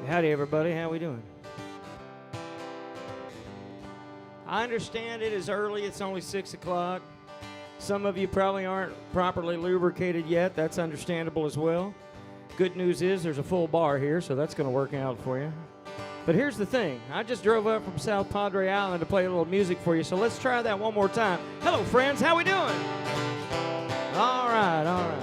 Howdy, everybody. How we doing? I understand it is early. It's only 6 o'clock. Some of you probably aren't properly lubricated yet. That's understandable as well. Good news is there's a full bar here, so that's going to work out for you. But here's the thing. I just drove up from South Padre Island to play a little music for you, so let's try that one more time. Hello, friends. How we doing? All right, all right.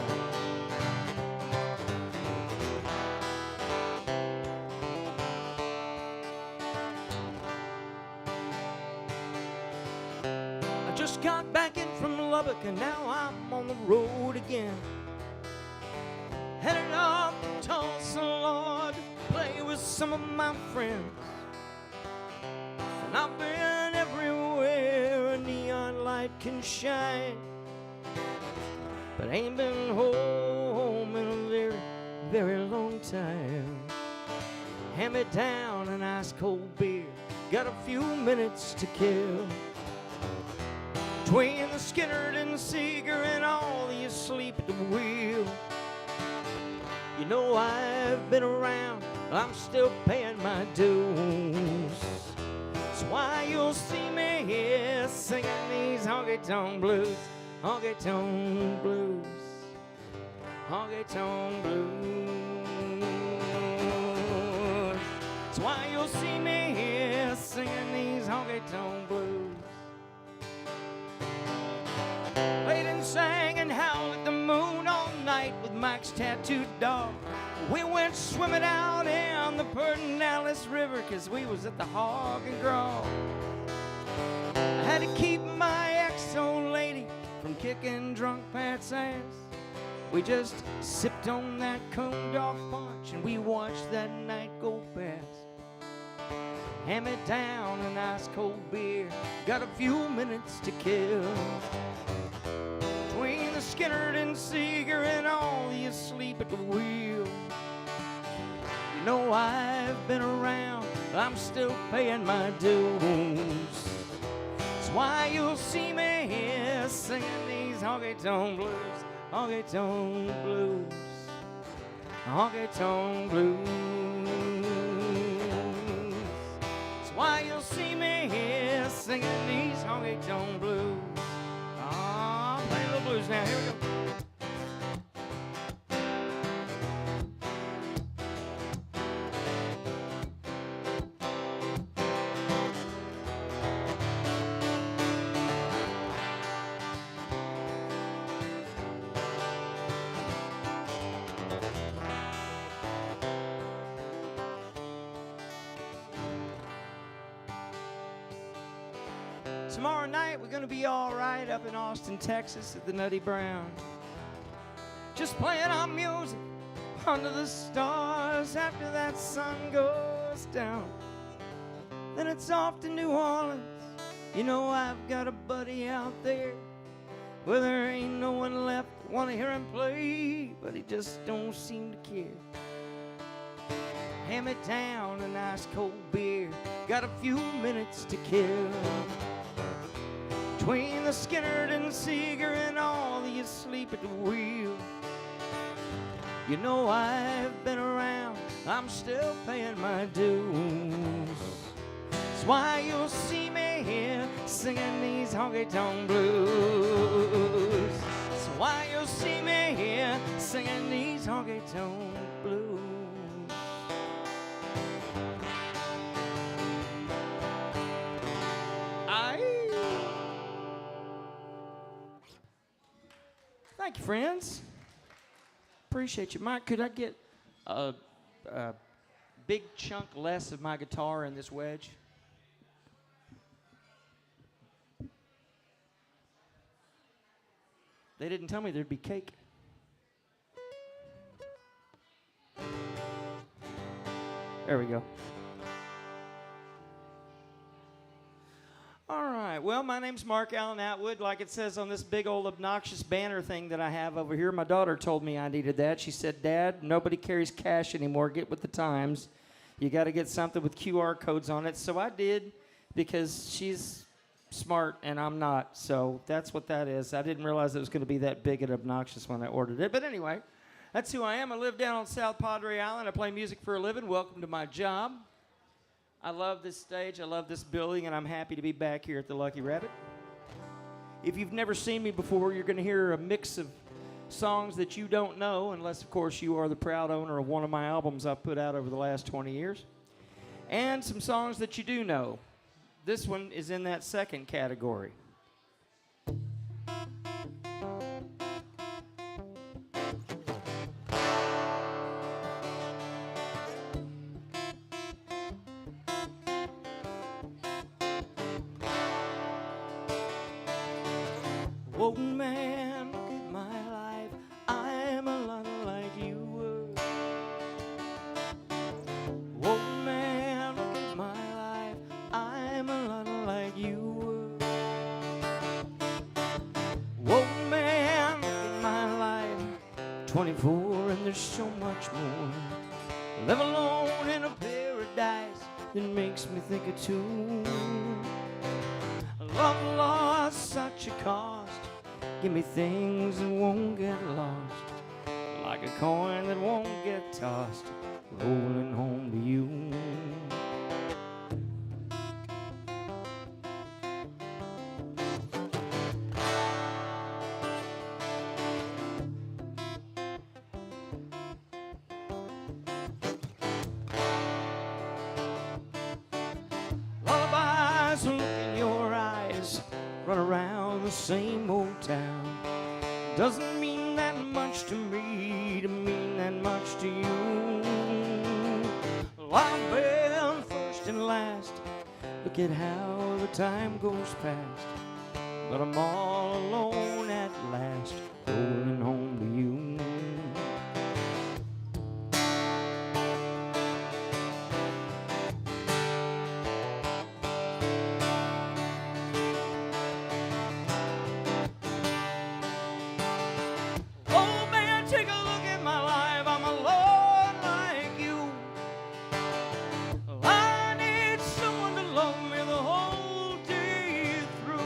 Just got back in from Lubbock and now I'm on the road again. Headed up to Tulsa, Lord, to play with some of my friends. And I've been everywhere a neon light can shine, but ain't been home in a very, very long time. Hand me down an ice cold beer, got a few minutes to kill. Between the Skinnerd and the Seeger and all the asleep at the wheel. You know I've been around, I'm still paying my dues. That's why you'll see me here singing these honky-tonk blues. Honky-tonk blues. Honky-tonk blues. That's why you'll see me here singing these honky-tonk blues. Played and sang and howled at the moon all night with Mike's tattooed dog. We went swimming out in the Pedernales River 'cause we was at the Hog and Grog. I had to keep my ex-old lady from kicking drunk Pat's ass. We just sipped on that coned off punch and we watched that night go past. Hand me down an ice cold beer, got a few minutes to kill. Between the Skinnerd and Seeger and all the asleep at the wheel. You know I've been around, I'm still paying my dues. That's why you'll see me here singing these honky-tonk blues. Honky-tonk blues. Honky-tonk blues. That's why you'll see me here singing these honky-tonk blues. Play a little blues now. Here we go. Tomorrow night, we're going to be all right up in Austin, Texas at the Nutty Brown. Just playing our music under the stars after that sun goes down. Then it's off to New Orleans. You know I've got a buddy out there where there ain't no one left want to hear him play, but he just don't seem to care. Hand me down a nice cold beer, got a few minutes to kill. Between the Skinnerd and the Seeger and all the asleep at the wheel. You know I've been around, I'm still paying my dues. That's why you'll see me here singing these honky-tonk blues. That's why you'll see me here singing these honky-tonk blues. Thank you, friends. Appreciate you. Mike, could I get a big chunk less of my guitar in this wedge? They didn't tell me there'd be cake. There we go. All right, well, my name's Mark Allen Atwood, like it says on this big old obnoxious banner thing that I have over here. My daughter told me I needed that. She said, Dad, nobody carries cash anymore. Get with the times. You got to get something with QR codes on it. So I did, because she's smart and I'm not. So that's what that is. I didn't realize it was going to be that big and obnoxious when I ordered it. But anyway, That's who I am. I live down on South Padre Island. I play music for a living. Welcome to my job. I love this stage. I love this building, and I'm happy to be back here at the Lucky Rabbit. If you've never seen me before, you're going to hear a mix of songs that you don't know, unless, of course, you are the proud owner of one of my albums I've put out over the last 20 years, and some songs that you do know. This one is in that second category. Oh man, look at my life, I'm a lot like you were. Oh man, look at my life, I'm a lot like you were. Oh man, look at my life, 24 and there's so much more. Live alone in a paradise that makes me think of two. Love lost such a cost. Give me things that won't get lost, like a coin that won't get tossed, rolling home to you. Lullabies look in your eyes, run around the same old town. Doesn't mean that much to me to mean that much to you. Well, I've been first and last. Look at how the time goes past. But I'm all alone at last, rolling home to you. Take a look at my life, I'm a lot like you. I need someone to love me the whole day through.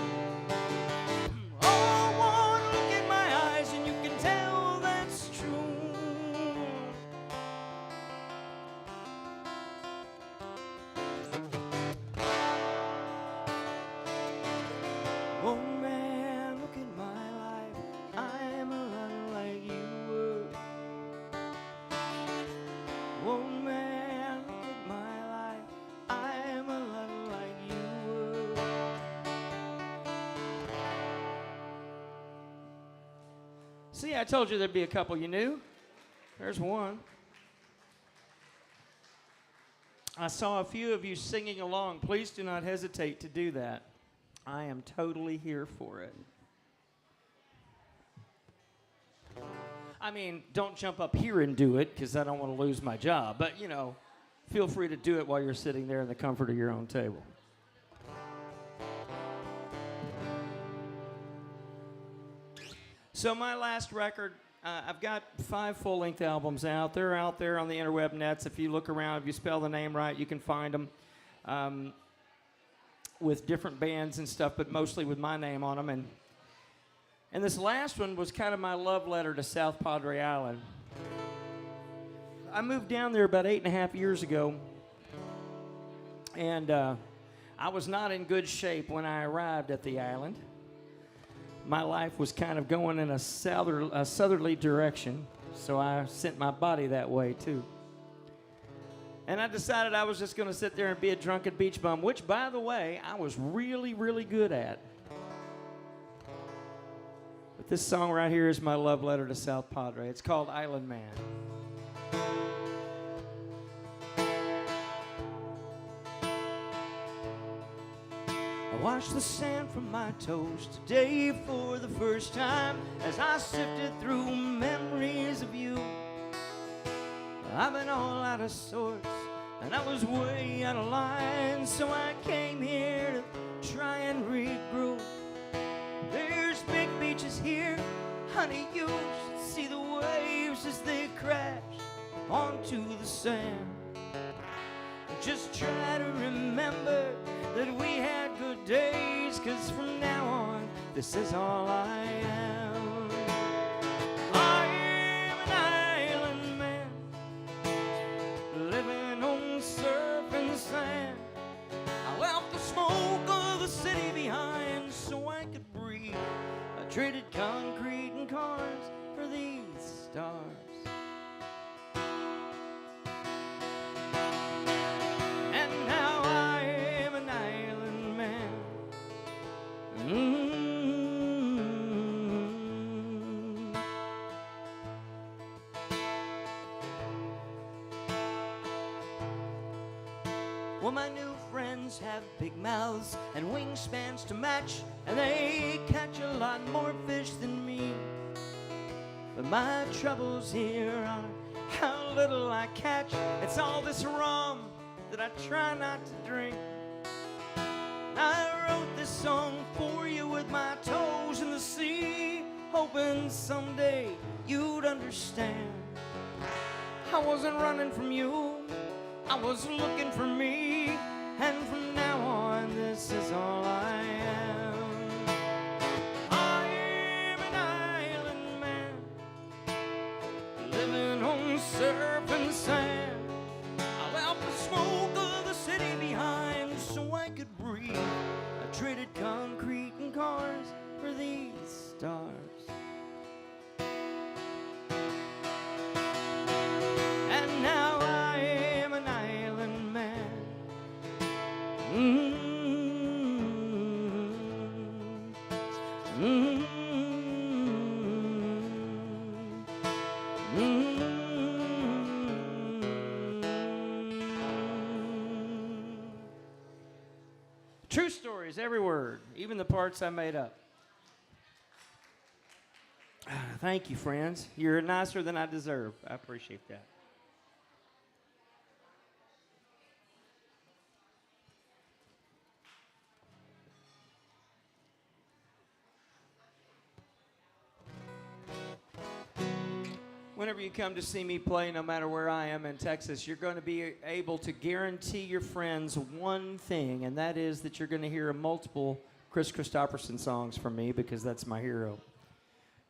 Oh, one look in my eyes and you can tell that's true. Oh man, look at my life, I'm a lot like you. Oh man, look at my life, I'm a lot like you were. See, I told you there'd be a couple you knew. There's one. I saw a few of you singing along. Please do not hesitate to do that. I am totally here for it. I mean, don't jump up here and do it, because I don't want to lose my job. But, you know, feel free to do it while you're sitting there in the comfort of your own table. So my last record, I've got 5 full-length albums out. They're out there on the interweb nets. If you look around, if you spell the name right, you can find them with different bands and stuff, but mostly with my name on them. And this last one was kind of my love letter to South Padre Island. I moved down there about 8.5 years ago, and I was not in good shape when I arrived at the island. My life was kind of going in a southerly direction, so I sent my body that way too. And I decided I was just going to sit there and be a drunken beach bum, which, by the way, I was really, really good at. But this song right here is my love letter to South Padre. It's called Island Man. I washed the sand from my toes today for the first time as I sifted through memories of you. I've been all out of sorts and I was way out of line, so I came here to try and regroup. There's big beaches here, honey, you should see the waves as they crash onto the sand. Just try to remember that we had good days, 'cause from now on, this is all I am. I am an traded concrete and cars for these stars. And now I am an island man. Well, my new friends have big mouths and wingspans to match, and they catch a lot more fish than me. But my troubles here are how little I catch. It's all this rum that I try not to drink. I wrote this song for you with my toes in the sea, hoping someday you'd understand. I wasn't running from you, I was looking for me, and from now on this is all I am. I am an island man, living on surf and sand. I left the smoke of the city behind so I could breathe. I traded concrete and cars for these stars. And now I am an island man. True stories, every word, even the parts I made up. Thank you, friends. You're nicer than I deserve. I appreciate that. Whenever you come to see me play, no matter where I am in Texas, you're going to be able to guarantee your friends one thing, and that is that you're going to hear multiple Chris Christopherson songs from me, because that's my hero.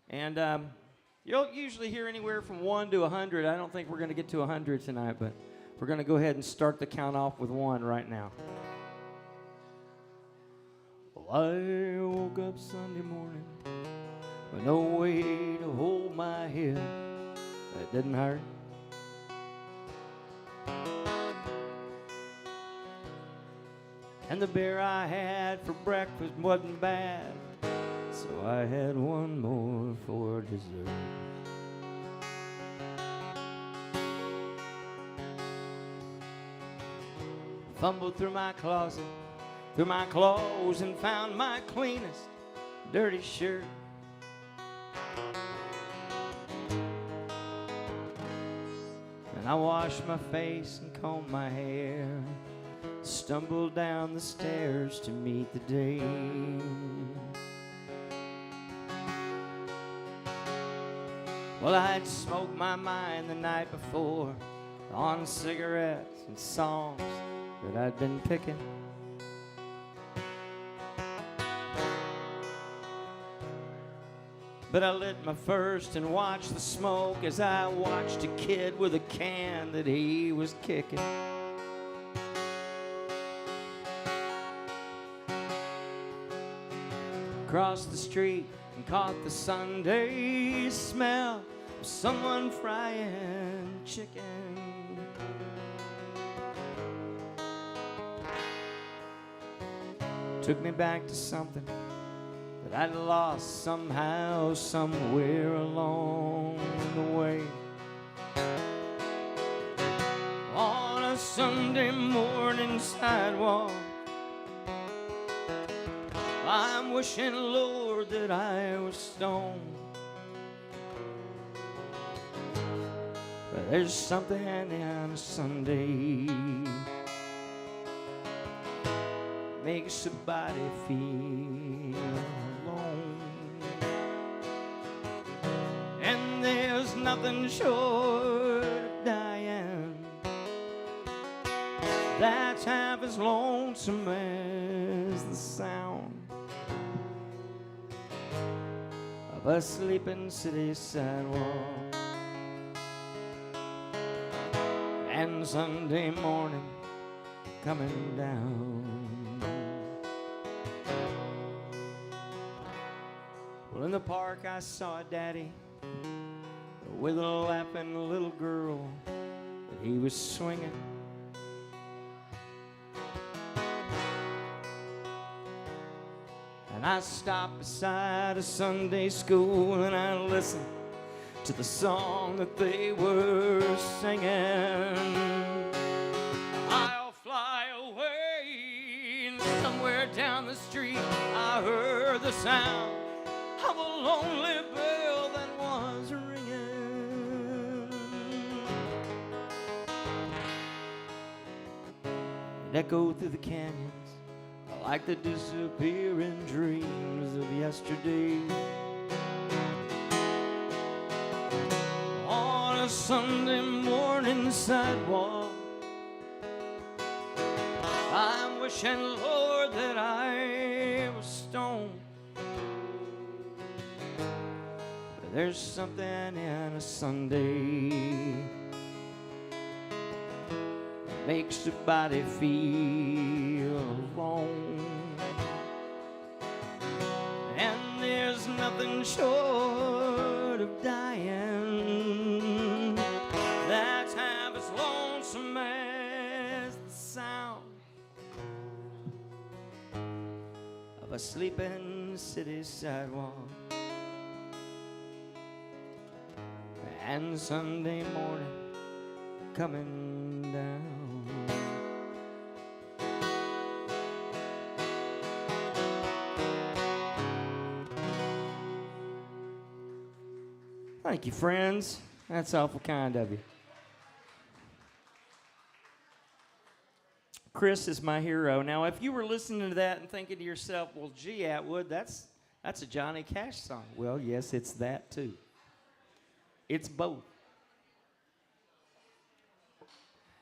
And you'll usually hear anywhere from 1 to 100. I don't think we're going to get to 100 tonight, but we're going to go ahead and start the count off with 1 right now. Well, I woke up Sunday morning with no way to hold my head. It didn't hurt. And the beer I had for breakfast wasn't bad, so I had one more for dessert. Fumbled through my closet, through my clothes, and found my cleanest dirty shirt. I washed my face and combed my hair, stumbled down the stairs to meet the day. Well, I'd smoked my mind the night before on cigarettes and songs that I'd been picking. But I lit my first and watched the smoke as I watched a kid with a can that he was kicking. Crossed the street and caught the Sunday smell of someone frying chicken. Took me back to something that I'd lost somehow, somewhere along the way. On a Sunday morning sidewalk, I'm wishing, Lord, that I was stoned. But there's something on a Sunday makes a body feel alone. And there's nothing short of dying that's half as lonesome as the sound of a sleeping city sidewalk. And Sunday morning coming down. Well, in the park I saw Daddy with a laughing little girl that he was swinging. And I stopped beside a Sunday school and I listened to the song that they were singing. I'll fly away, and somewhere down the street I heard the sound of a lonely bell that was ringing. It echoed through the canyons like the disappearing dreams of yesterday. On a Sunday morning sidewalk, I'm wishing, Lord, that I was stoned. But there's something in a Sunday that makes the body feel alone. And there's nothing short of dying that's half as lonesome as the sound of a sleeping city sidewalk. And Sunday morning coming down. Thank you, friends. That's awful kind of you. Chris is my hero. Now, if you were listening to that and thinking to yourself, well, gee, Atwood, that's a Johnny Cash song. Well, yes, it's that too. It's both.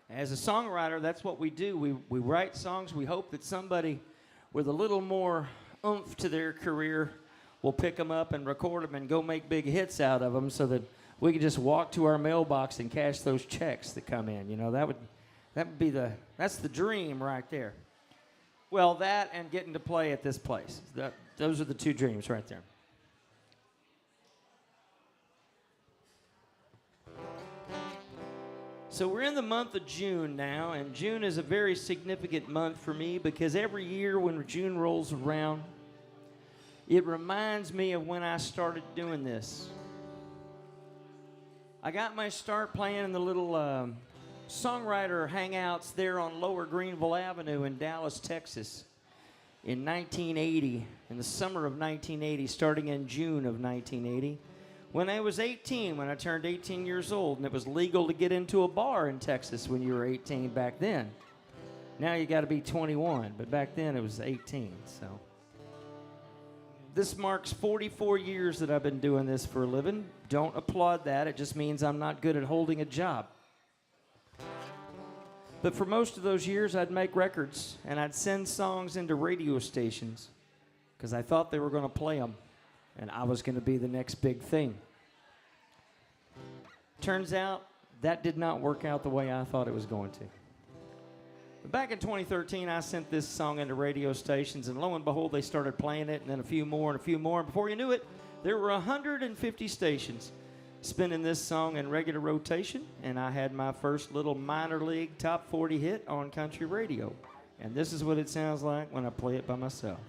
As a songwriter, that's what we do. We write songs. We hope that somebody with a little more oomph to their career will pick them up and record them and go make big hits out of them so that we can just walk to our mailbox and cash those checks that come in. You know, that would be that's the dream right there. Well, that and getting to play at this place. Those are the two dreams right there. So we're in the month of June now, and June is a very significant month for me because every year when June rolls around, it reminds me of when I started doing this. I got my start playing in the little songwriter hangouts there on Lower Greenville Avenue in Dallas, Texas in 1980, in the summer of 1980, starting in June of 1980. When I was 18, when I turned 18 years old, and it was legal to get into a bar in Texas when you were 18 back then. Now you got to be 21, but back then it was 18, so. This marks 44 years that I've been doing this for a living. Don't applaud that. It just means I'm not good at holding a job. But for most of those years, I'd make records, and I'd send songs into radio stations because I thought they were going to play them, and I was going to be the next big thing. Turns out that did not work out the way I thought it was going to. But back in 2013, I sent this song into radio stations, and lo and behold, they started playing it, and then a few more and a few more. And before you knew it, there were 150 stations spinning this song in regular rotation, and I had my first little minor league top 40 hit on country radio. And this is what it sounds like when I play it by myself.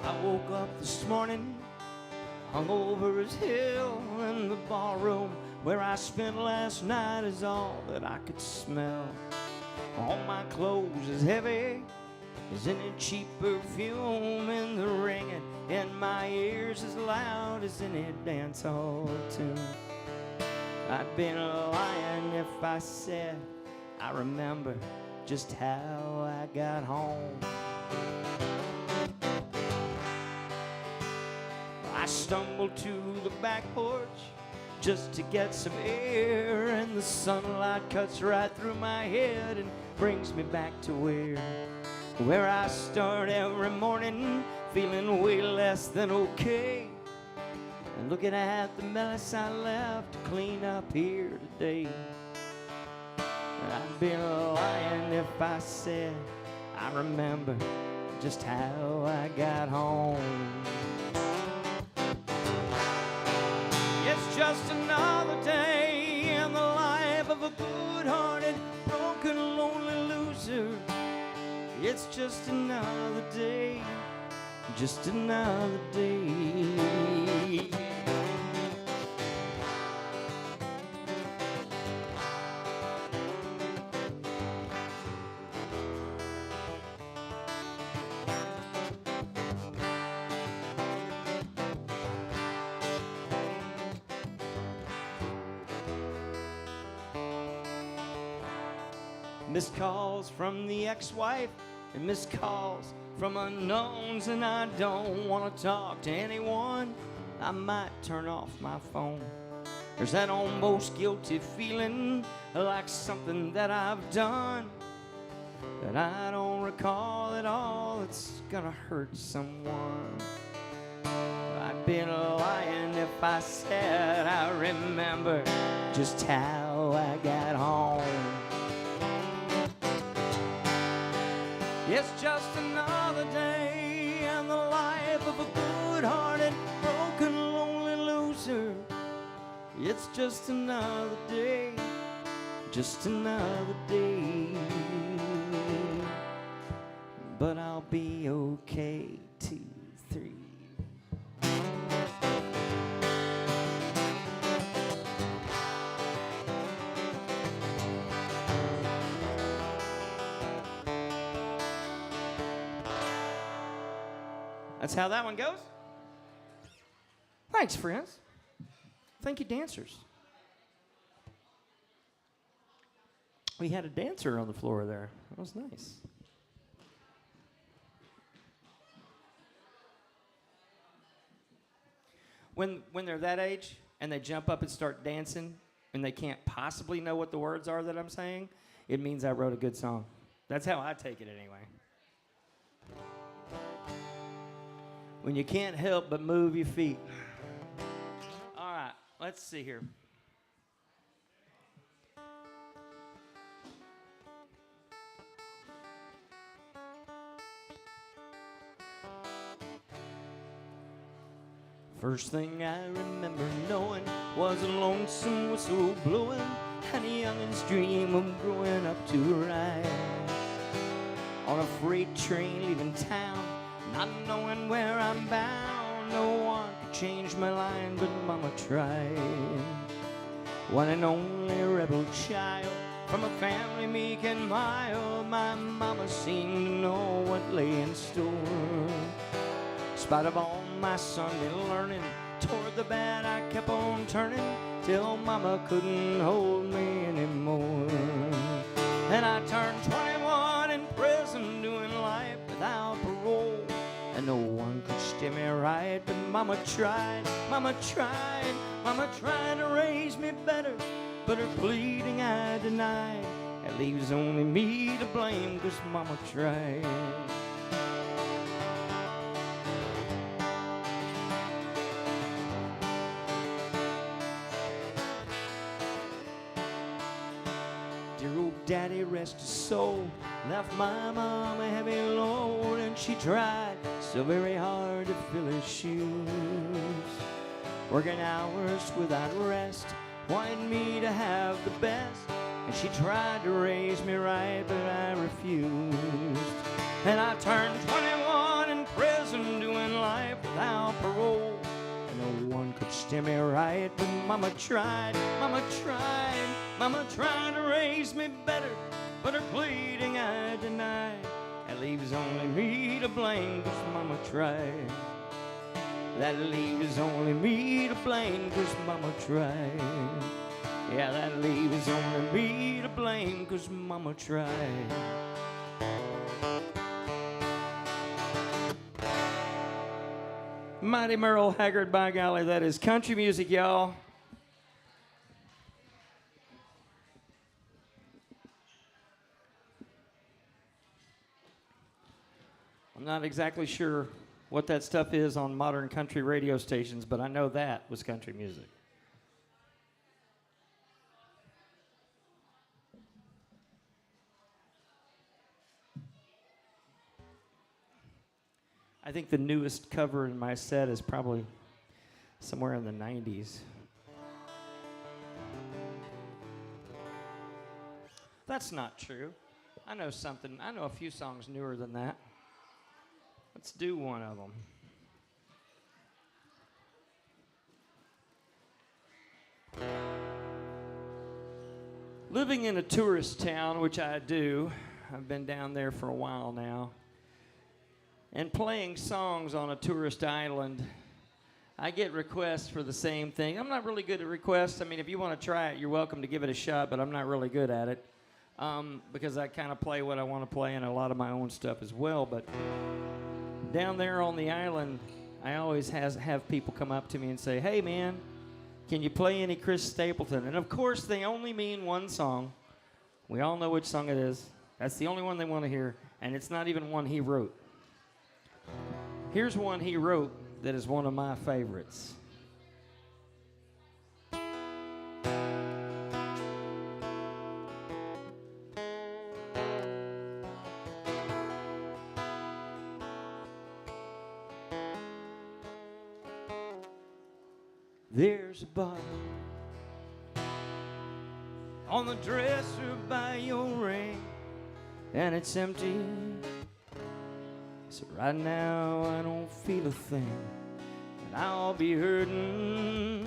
I woke up this morning, hung over his hill in the ballroom where I spent last night is all that I could smell. All my clothes as heavy as any cheap perfume in the ringing in my ears as loud as any dance hall tune. I'd been lying if I said I remember just how I got home. I stumbled to the back porch just to get some air, and the sunlight cuts right through my head and brings me back to where I start every morning, feeling way less than okay, and looking at the mess I left to clean up here today. I'd be lying if I said I remember just how I got home. It's just another day in the life of a good-hearted, broken, lonely loser. It's just another day, just another day. Missed calls from the ex-wife and missed calls from unknowns, and I don't want to talk to anyone. I might turn off my phone. There's that almost guilty feeling, like something that I've done that I don't recall at all. It's gonna hurt someone. I'd be lying if I said I remember just how I got home. It's just another day in the life of a good-hearted, broken, lonely loser. It's just another day, just another day. But I'll be okay, 2, 3. That's how that one goes. Thanks, friends. Thank you, dancers. We had a dancer on the floor there. That was nice. When they're that age and they jump up and start dancing and they can't possibly know what the words are that I'm saying, it means I wrote a good song. That's how I take it anyway. When you can't help but move your feet. All right, let's see here. First thing I remember knowing was a lonesome whistle blowing and a youngin's dream of growing up to ride on a freight train leaving town. Not knowing where I'm bound, no one could change my line, but Mama tried. One and only rebel child from a family meek and mild, my mama seemed to know what lay in store. In spite of all my Sunday learning, toward the bad I kept on turning, till Mama couldn't hold me anymore. And I turned 21 in prison, doing life without parole. And no one could steer me right, but Mama tried, Mama tried, Mama tried to raise me better, but her pleading I denied. That leaves only me to blame, 'cause Mama tried. Dear old Daddy, rest his soul, left my mom a heavy load, and she tried so very hard to fill her shoes, working hours without rest, wanted me to have the best, and she tried to raise me right, but I refused. And I turned 21 in prison, doing life without parole, and no one could steer me right, but Mama tried, Mama tried, Mama tried to raise me better, but her pleading I denied. That leaves only me to blame, 'cause Mama tried. That leaves only me to blame, 'cause Mama tried. Yeah, that leaves only me to blame, 'cause Mama tried. Mighty Merle Haggard, by golly, that is country music, y'all. I'm not exactly sure what that stuff is on modern country radio stations, but I know that was country music. I think the newest cover in my set is probably somewhere in the 90s. That's not true. I know something. I know a few songs newer than that. Let's do one of them. Living in a tourist town, which I do, I've been down there for a while now, and playing songs on a tourist island, I get requests for the same thing. I'm not really good at requests. I mean, if you want to try it, you're welcome to give it a shot, but I'm not really good at it because I kind of play what I want to play and a lot of my own stuff as well. But down there on the island, I always have people come up to me and say, "Hey, man, can you play any Chris Stapleton?" And of course, they only mean one song. We all know which song it is. That's the only one they want to hear, and it's not even one he wrote. Here's one he wrote that is one of my favorites. There's a bottle on the dresser by your ring, and it's empty. So right now I don't feel a thing, and I'll be hurting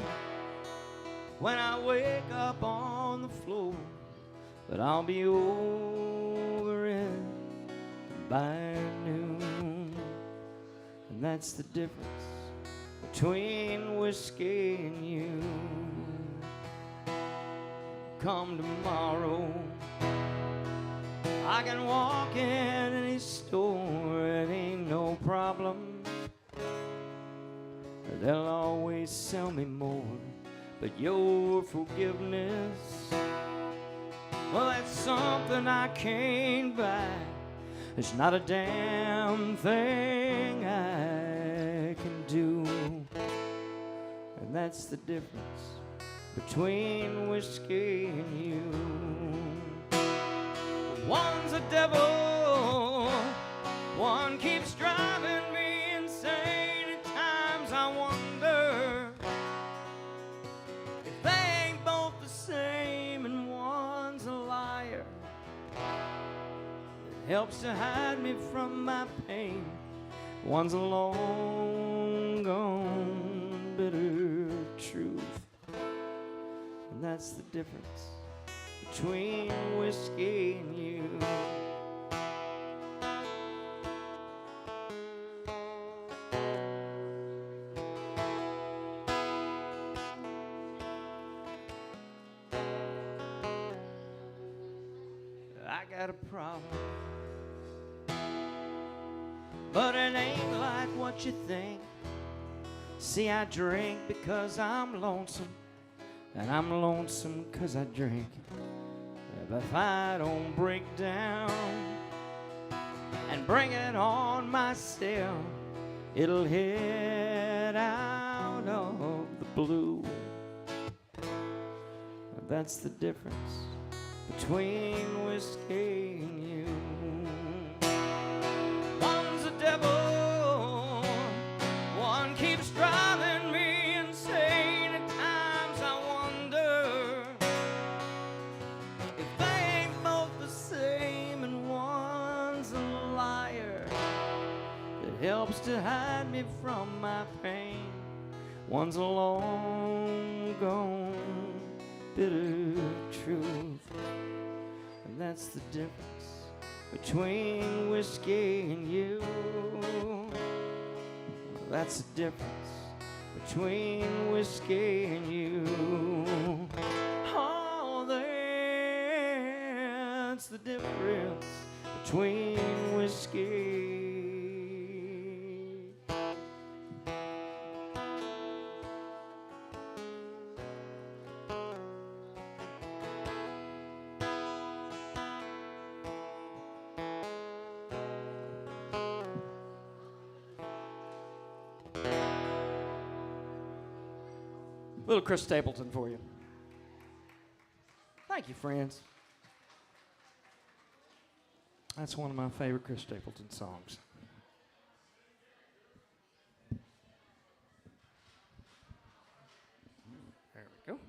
when I wake up on the floor, but I'll be over it by noon. And that's the difference between whiskey and you. Come tomorrow, I can walk in any store, it ain't no problem. They'll always sell me more, but your forgiveness, well, that's something I can't buy. There's not a damn thing I can do. And that's the difference between whiskey and you. One's a devil, one keeps driving me insane. At times I wonder if they ain't both the same, and one's a liar that helps to hide me from my pain. One's a long gone bitter truth, and that's the difference between whiskey and you. I got a problem, but it ain't like what you think. See, I drink because I'm lonesome, and I'm lonesome because I drink. But if I don't break down and bring it on myself, it'll head out of the blue. And that's the difference between whiskey and you. One's a devil, one keeps driving me insane. At times I wonder if they ain't both the same, and one's a liar that helps to hide me from my pain. One's a long gone bitter truth, and that's the difference between whiskey and you. That's the difference between whiskey and you. Oh. That's the difference between whiskey. Little Chris Stapleton for you. Thank you, friends. That's one of my favorite Chris Stapleton songs. There we go.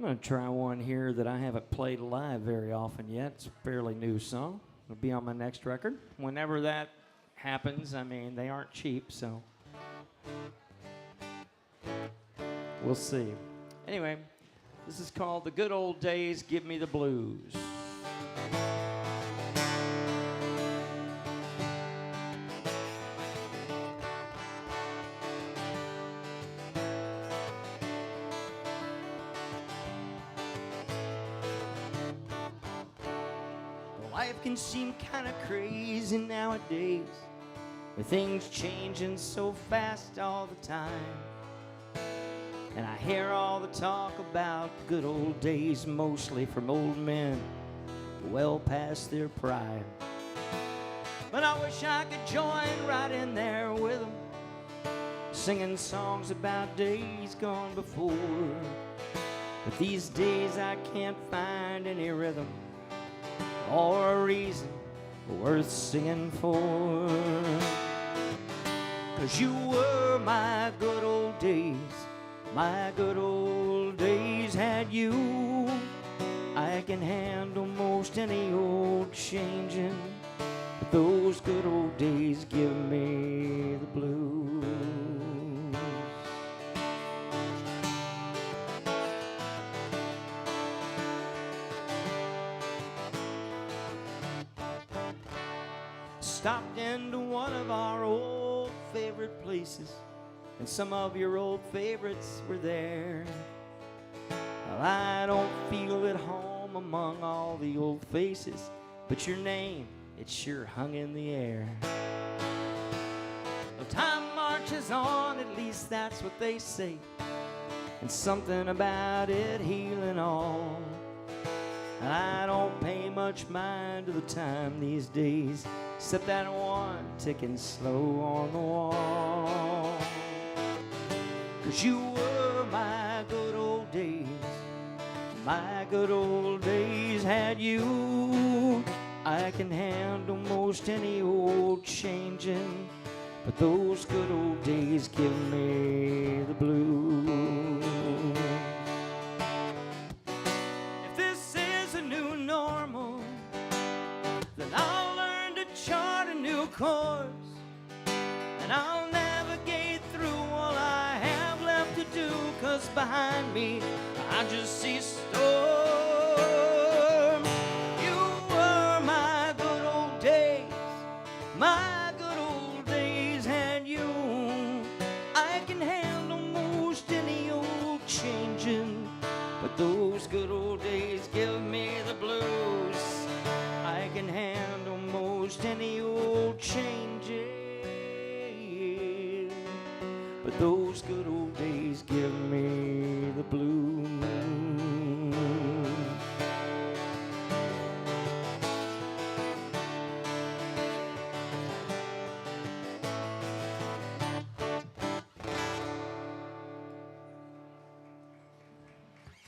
I'm going to try one here that I haven't played live very often yet. It's a fairly new song. It'll be on my next record. Whenever that happens, I mean, they aren't cheap, so we'll see. Anyway, this is called The Good Old Days Give Me the Blues. Life can seem kind of crazy nowadays, with things changing so fast all the time. And I hear all the talk about good old days, mostly from old men well past their prime. But I wish I could join right in there with them, singing songs about days gone before. But these days I can't find any rhythm or a reason worth singing for. 'Cause you were my good old days, my good old days had you. I can handle most any old changing, but those good old days give me the blues. Stopped into one of our old favorite places, and some of your old favorites were there. Well, I don't feel at home among all the old faces, but your name, it sure hung in the air. Well, time marches on, at least that's what they say, and something about it healing all. I don't pay much mind to the time these days, except that one ticking slow on the wall. 'Cause you were my good old days, my good old days had you. I can handle most any old changing, but those good old days give me the blues. If this is a new normal, then I'll learn to chart a new course, and I'll navigate through all I have left to do. 'Cause behind me I just see storm. You were my good old days, my good old days had you. I can handle most any old changing, but those good old days give me the blues. I can handle most any old changing, but those good old days give me the blues.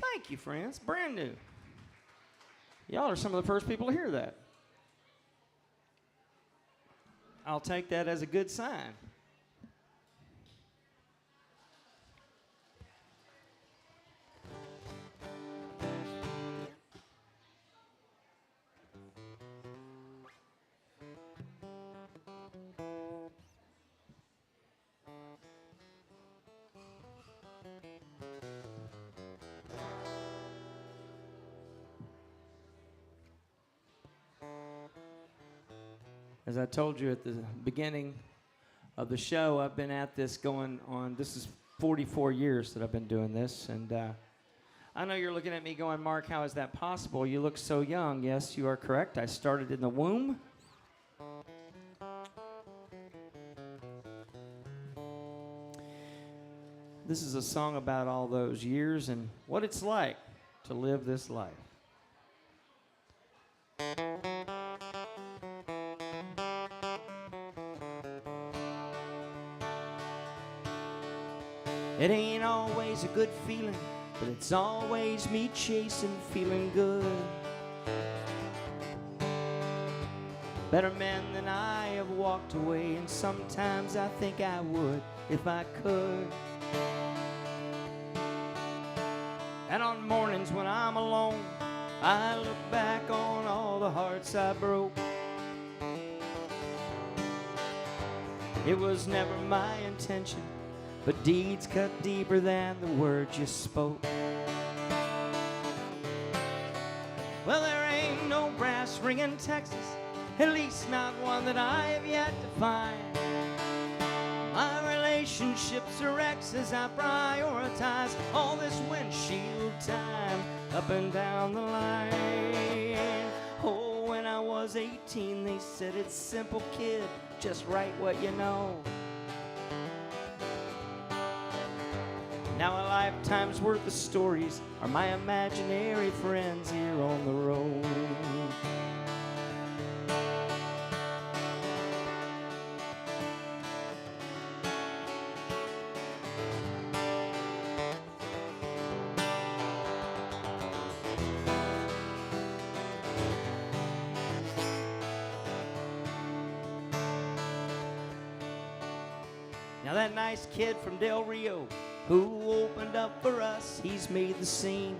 Thank you, friends. Brand new. Y'all are some of the first people to hear that. I'll take that as a good sign. As I told you at the beginning of the show, I've been at this going on, this is 44 years that I've been doing this, and I know you're looking at me going, Mark, how is that possible? You look so young. Yes, you are correct. I started in the womb. This is a song about all those years and what it's like to live this life. It ain't always a good feeling, but it's always me chasing, feeling good. Better men than I have walked away, and sometimes I think I would if I could. And on mornings when I'm alone, I look back on all the hearts I broke. It was never my intention, but deeds cut deeper than the words you spoke. Well, there ain't no brass ring in Texas, at least not one that I have yet to find. My relationships are exes, I prioritize all this windshield time up and down the line. Oh, when I was 18, they said it's simple, kid, just write what you know. Now a lifetime's worth of stories are my imaginary friends here on the road. Now that nice kid from Del Rio who opened up for us, he's made the scene.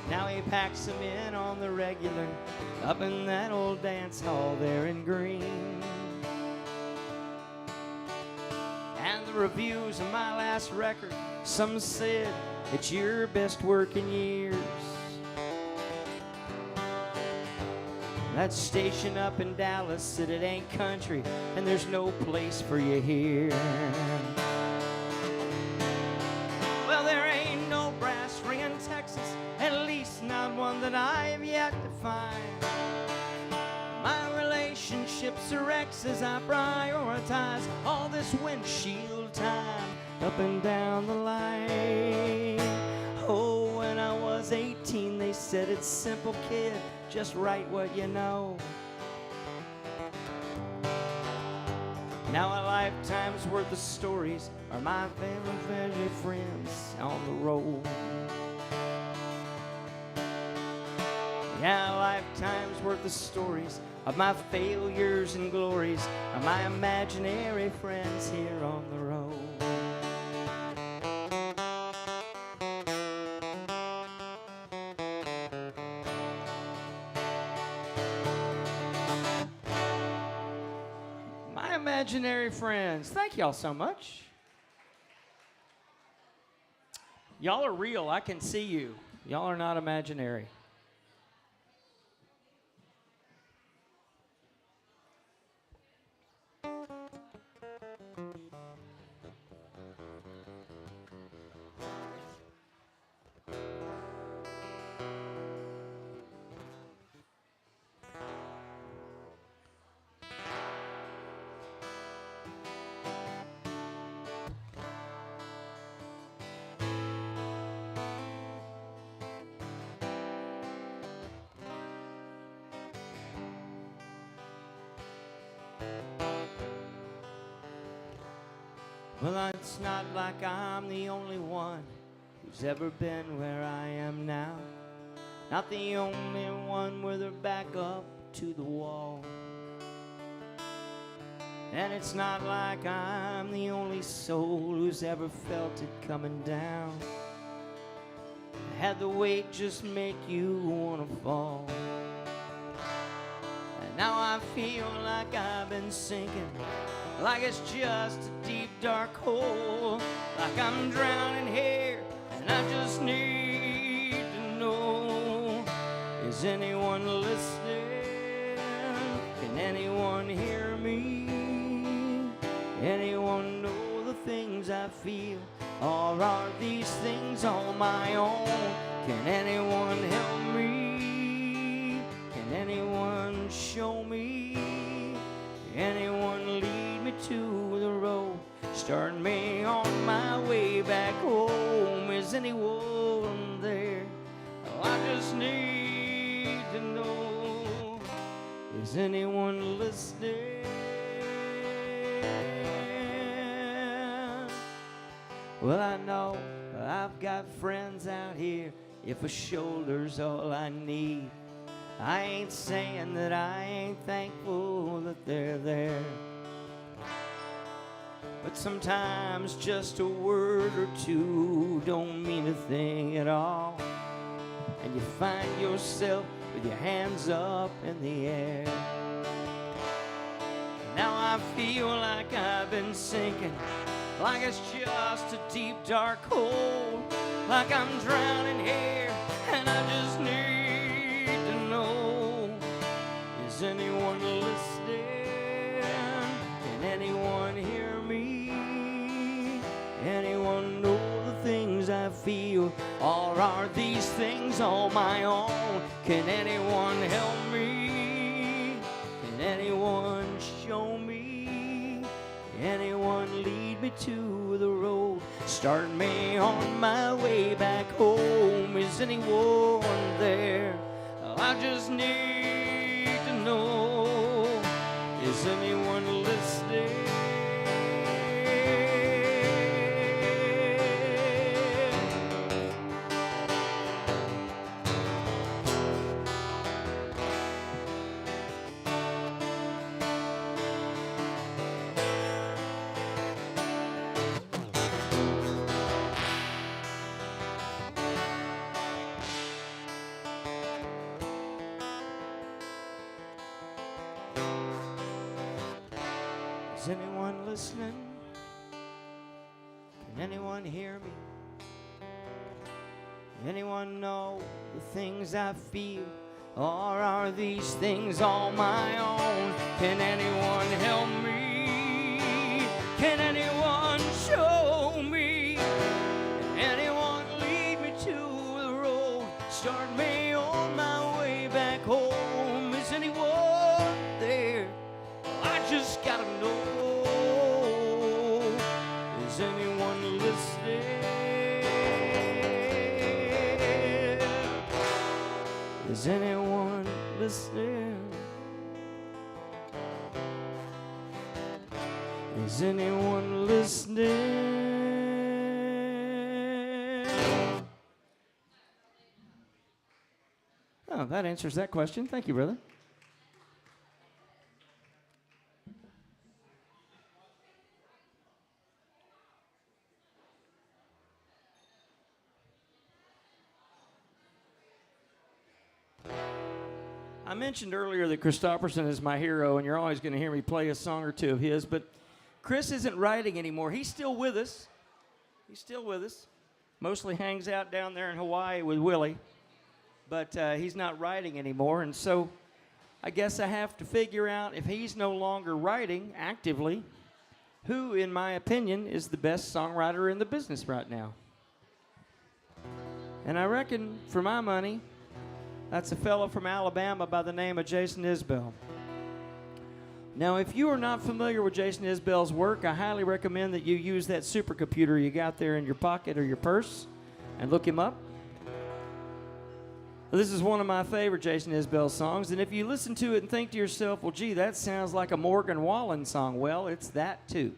Now he packs them in on the regular, up in that old dance hall there in Green. And the reviews of my last record, some said it's your best work in years. That station up in Dallas said it ain't country and there's no place for you here. Well, there ain't no brass ring in Texas, at least not one that I have yet to find. My relationships are exes, I prioritize all this windshield time up and down the line. Oh, when I was 18, they said it's simple, kid, just write what you know. Now a lifetime's worth of stories are my very friends on the road. Yeah, a lifetime's worth of stories of my failures and glories are my imaginary friends here on the road. Imaginary friends. Thank y'all so much. Y'all are real. I can see you. Y'all are not imaginary. Well, it's not like I'm the only one who's ever been where I am now. Not the only one with her back up to the wall. And it's not like I'm the only soul who's ever felt it coming down. Had the weight just make you wanna fall. And now I feel like I've been sinking, like it's just a deep dark hole, like I'm drowning here and I just need to know, is anyone listening? Can anyone hear me? Anyone know the things I feel? Or are these things on my own? Can anyone help me? Can anyone show me? Anyone lead me to the road? Start me on my way back home. Is anyone there? Oh, I just need to know. Is anyone listening? Well, I know I've got friends out here if a shoulder's all I need. I ain't saying that I ain't thankful that they're there, but sometimes just a word or two don't mean a thing at all, and you find yourself with your hands up in the air. Now I feel like I've been sinking, like it's just a deep dark hole, like I'm drowning here and I just need to know. Is anyone listening? Can anyone hear me? Anyone know the things I feel? Or are these things all my own? Can anyone help me? Can anyone show me? Anyone lead me to the road? Start me on my way back home. Is anyone there? I just need to know. Is anyone listening? Is anyone listening? Can anyone hear me? Anyone know the things I feel? Or are these things all my own? Can anyone help me? Can anyone show me? Can anyone lead me to the road? Start me on my way back home. Is anyone there? I just gotta know. Is anyone listening? Is anyone listening? Is anyone listening? Oh, that answers that question. Thank you, brother. I mentioned earlier that Christopherson is my hero, and you're always going to hear me play a song or two of his, but Chris isn't writing anymore. He's still with us. He's still with us. Mostly hangs out down there in Hawaii with Willie, but he's not writing anymore, and so I guess I have to figure out, if he's no longer writing actively, who, in my opinion, is the best songwriter in the business right now. And I reckon, for my money, that's a fellow from Alabama by the name of Jason Isbell. Now, if you are not familiar with Jason Isbell's work, I highly recommend that you use that supercomputer you got there in your pocket or your purse and look him up. This is one of my favorite Jason Isbell songs, and if you listen to it and think to yourself, well, gee, that sounds like a Morgan Wallen song, well, it's that too.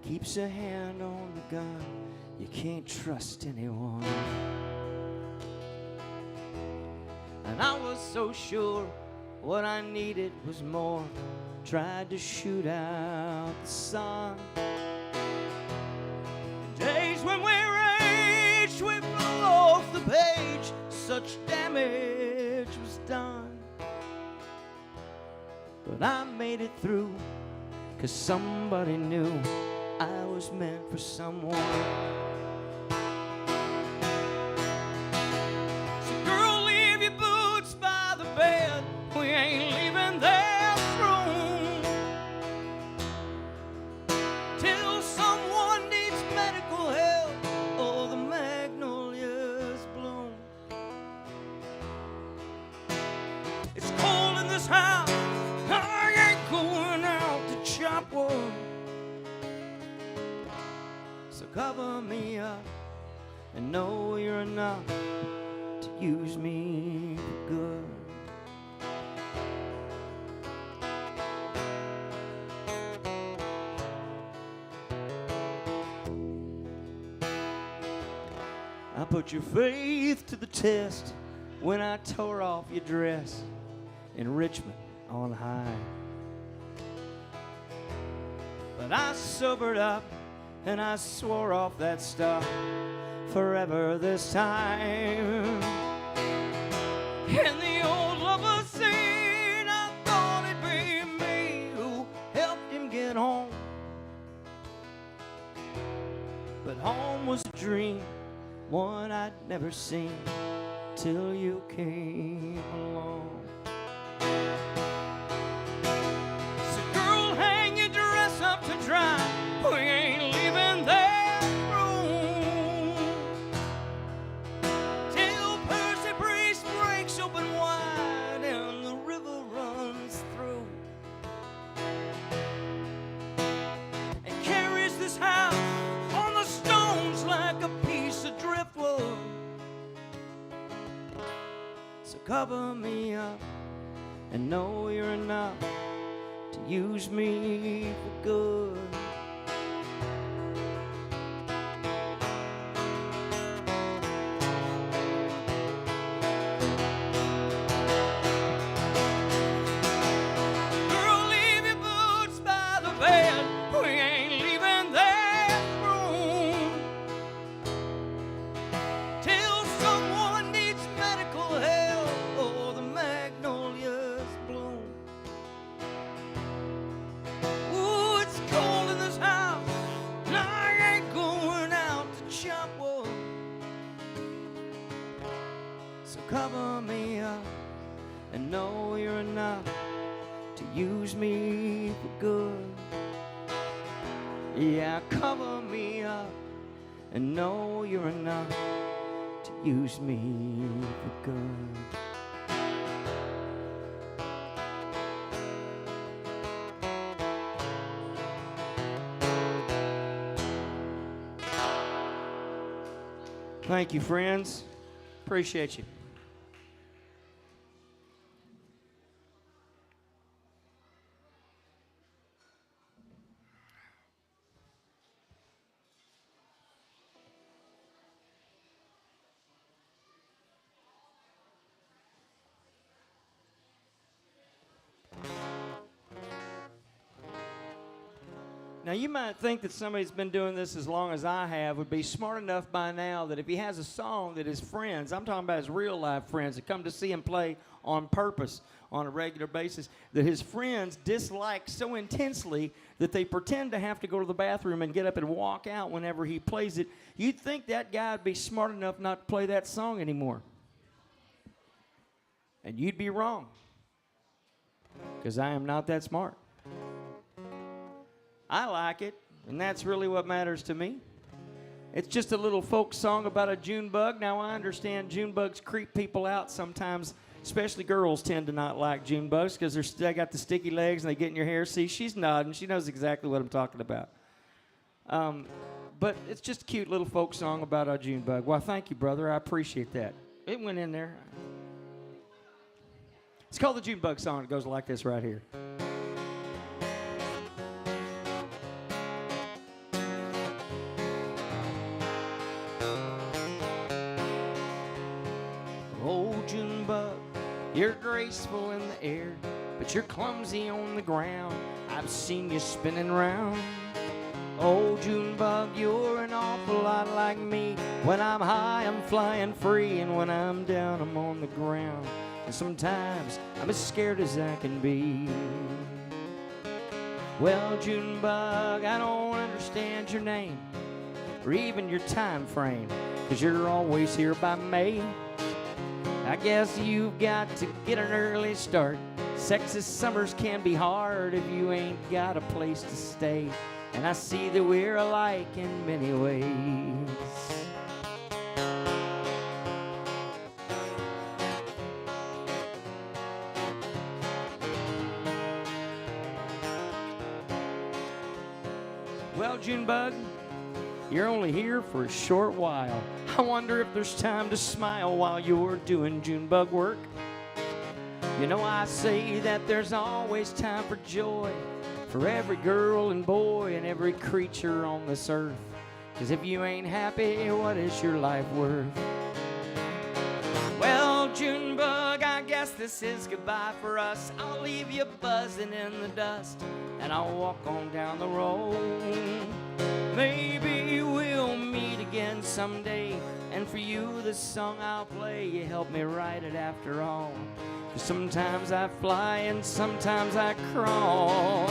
Keeps a hand on the gun. You can't trust anyone. And I was so sure what I needed was more tried to shoot out the sun. Days when we raged, we flew off the page, such damage was done. But I made it through, 'cause somebody knew I was meant for someone. So girl, leave your boots by the bed, we ain't leaving this room till someone needs medical help or the magnolias bloom. It's cold in this house, I ain't going out to chop wood. So cover me up and know you're enough to use me for good. I put your faith to the test when I tore off your dress in Richmond on high. But I sobered up and I swore off that stuff forever this time. In the old lover scene, I thought it'd be me who helped him get home. But home was a dream, one I'd never seen till you came along. So girl, hang your dress up to dry, we ain't leaving that room till Percy Priest breaks open wide and the river runs through and carries this house on the stones like a piece of driftwood. So cover me up and know you're enough to use me for good. Girl, leave your boots by the bed, we ain't leaving that room till someone needs medical help or the magnolias bloom. Ooh, it's cold in this house, and I ain't going out to chop wood. So cover me up and know you're enough to use me for good. Yeah, cover me up and know you're enough to use me for good. Thank you, friends. Appreciate you. Now, you might think that somebody that's been doing this as long as I have would be smart enough by now that if he has a song that his friends, I'm talking about his real life friends that come to see him play on purpose on a regular basis, that his friends dislike so intensely that they pretend to have to go to the bathroom and get up and walk out whenever he plays it, you'd think that guy would be smart enough not to play that song anymore. And you'd be wrong, because I am not that smart. I like it, and that's really what matters to me. It's just a little folk song about a June bug. Now, I understand June bugs creep people out sometimes, especially girls tend to not like June bugs because they got the sticky legs and they get in your hair. See, she's nodding. She knows exactly what I'm talking about. But it's just a cute little folk song about a June bug. Well, thank you, brother. I appreciate that. It went in there. It's called the June bug song. It goes like this right here. Oh, June bug, you're graceful in the air, but you're clumsy on the ground. I've seen you spinning round. Oh, Junebug, you're an awful lot like me. When I'm high, I'm flying free, and when I'm down, I'm on the ground. And sometimes I'm as scared as I can be. Well, Junebug, I don't understand your name or even your time frame, 'cause you're always here by May. I guess you've got to get an early start. Sexy summers can be hard if you ain't got a place to stay. And I see that we're alike in many ways. Well, Junebug, you're only here for a short while. I wonder if there's time to smile while you're doing Junebug work. You know, I say that there's always time for joy for every girl and boy and every creature on this earth. 'Cause if you ain't happy, what is your life worth? Well, Junebug, I guess this is goodbye for us. I'll leave you buzzing in the dust, and I'll walk on down the road. Maybe we'll meet again someday, and for you the song I'll play, you helped me write it after all. 'Cause sometimes I fly and sometimes I crawl.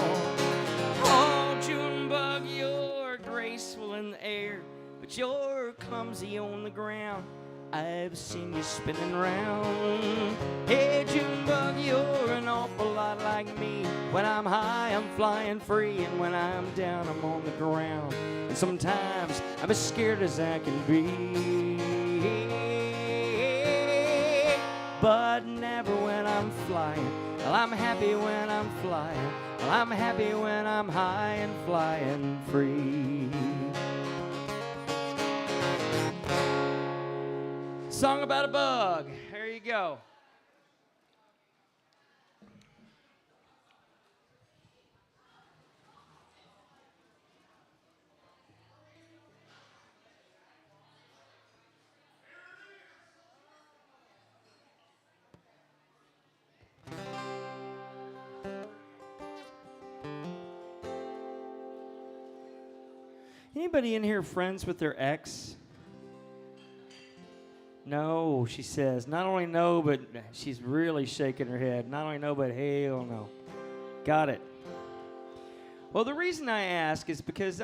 Oh, Junebug, you're graceful in the air, but you're clumsy on the ground. I've seen you spinning round. Hey, Junebug, you're an awful lot like me. When I'm high, I'm flying free, and when I'm down, I'm on the ground. And sometimes I'm as scared as I can be, but never when I'm flying. Well, I'm happy when I'm flying. Well, I'm happy when I'm high and flying free. Song about a bug. There you go. Anybody in here friends with their ex? No, she says. Not only no, but she's really shaking her head. Not only no, but hell no. Got it. Well, the reason I ask is because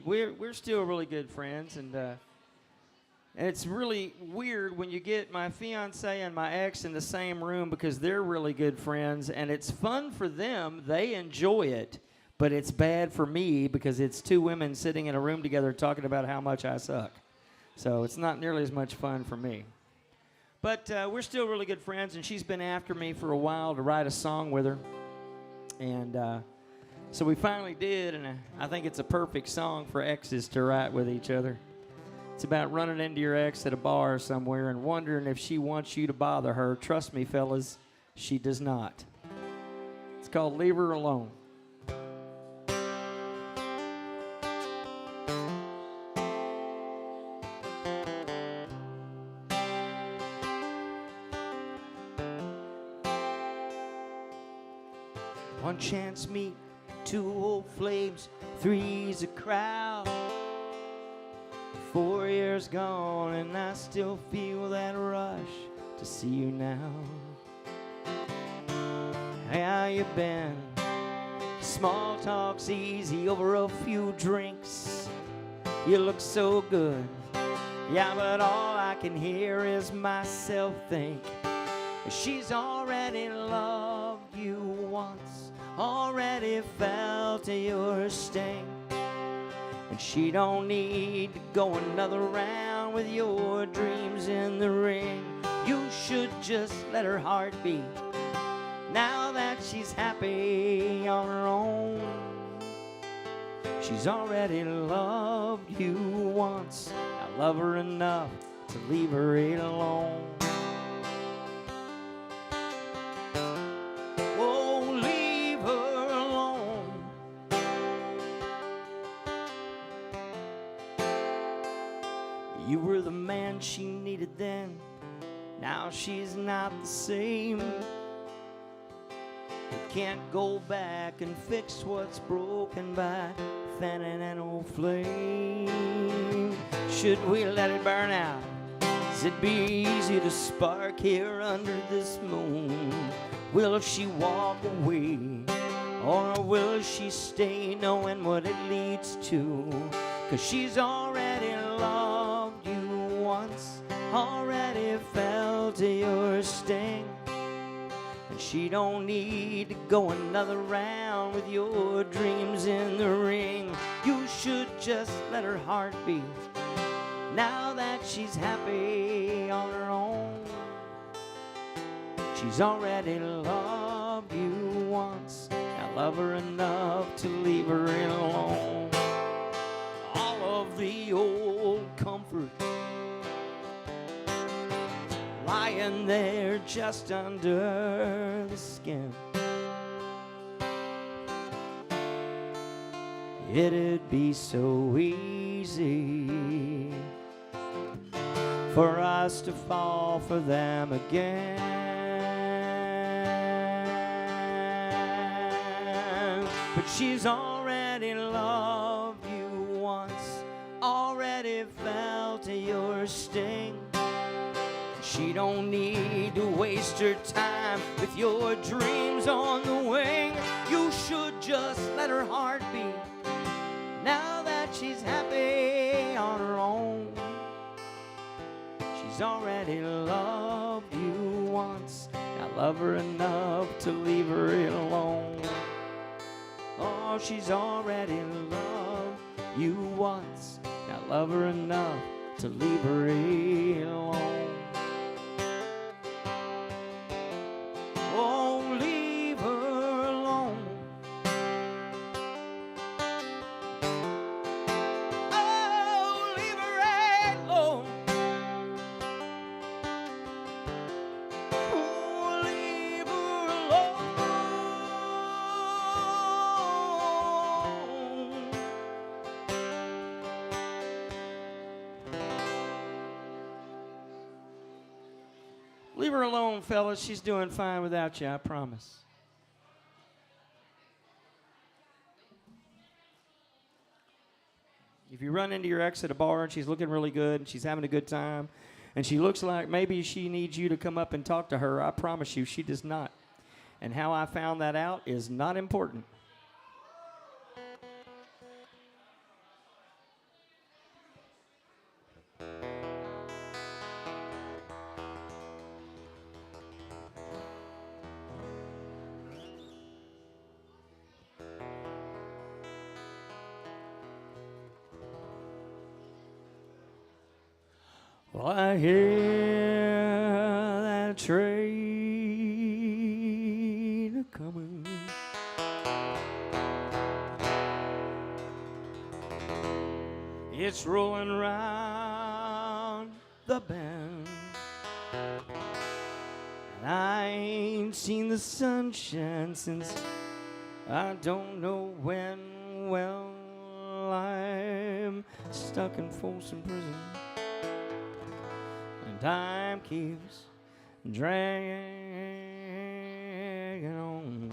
we're still really good friends, and it's really weird when you get my fiance and my ex in the same room because they're really good friends, and it's fun for them. They enjoy it, but it's bad for me because it's two women sitting in a room together talking about how much I suck. So it's not nearly as much fun for me. But we're still really good friends, and she's been after me for a while to write a song with her. And so we finally did, and I think it's a perfect song for exes to write with each other. It's about running into your ex at a bar somewhere and wondering if she wants you to bother her. Trust me, fellas, she does not. It's called Leave Her Alone. One chance meet, two old flames, three's a crowd. 4 years gone and I still feel that rush to see you now. How you been? Small talk's easy over a few drinks. You look so good. Yeah, but all I can hear is myself think. She's already loved you once, already felt your sting, and she don't need to go another round with your dreams in the ring. You should just let her heart beat now that she's happy on her own. She's already loved you once. I love her enough to leave her alone. You were the man she needed then. Now she's not the same. can't go back and fix what's broken by fanning an old flame. Should we let it burn out? Is it be easy to spark here under this moon? Will she walk away, or will she stay knowing what it leads to? 'Cause she's already loved you once, already felt your sting, and she don't need to go another round with your dreams in the ring. You should just let her heart beat now that she's happy on her own. She's already loved you once, now love her enough to leave her alone. All of the old comfort lying there just under the skin. It'd be so easy for us to fall for them again. But she's already loved you once, already felt your sting. She don't need to waste her time with your dreams on the wing. You should just let her heart beat now that she's happy on her own. She's already loved you once, now love her enough to leave her alone. Oh, she's already loved you once, now love her enough to leave her alone. Oh, leave her alone. Oh, leave her alone. Oh, leave her alone. Leave her alone, fellas. She's doing fine without you, I promise. If you run into your ex at a bar and she's looking really good and she's having a good time and she looks like maybe she needs you to come up and talk to her, I promise you she does not. And how I found that out is not important. Well, I hear that train coming. It's rolling round the bend, and I ain't seen the sunshine since I don't know when. Well, I'm stuck in Folsom Prison. Time keeps dragging on,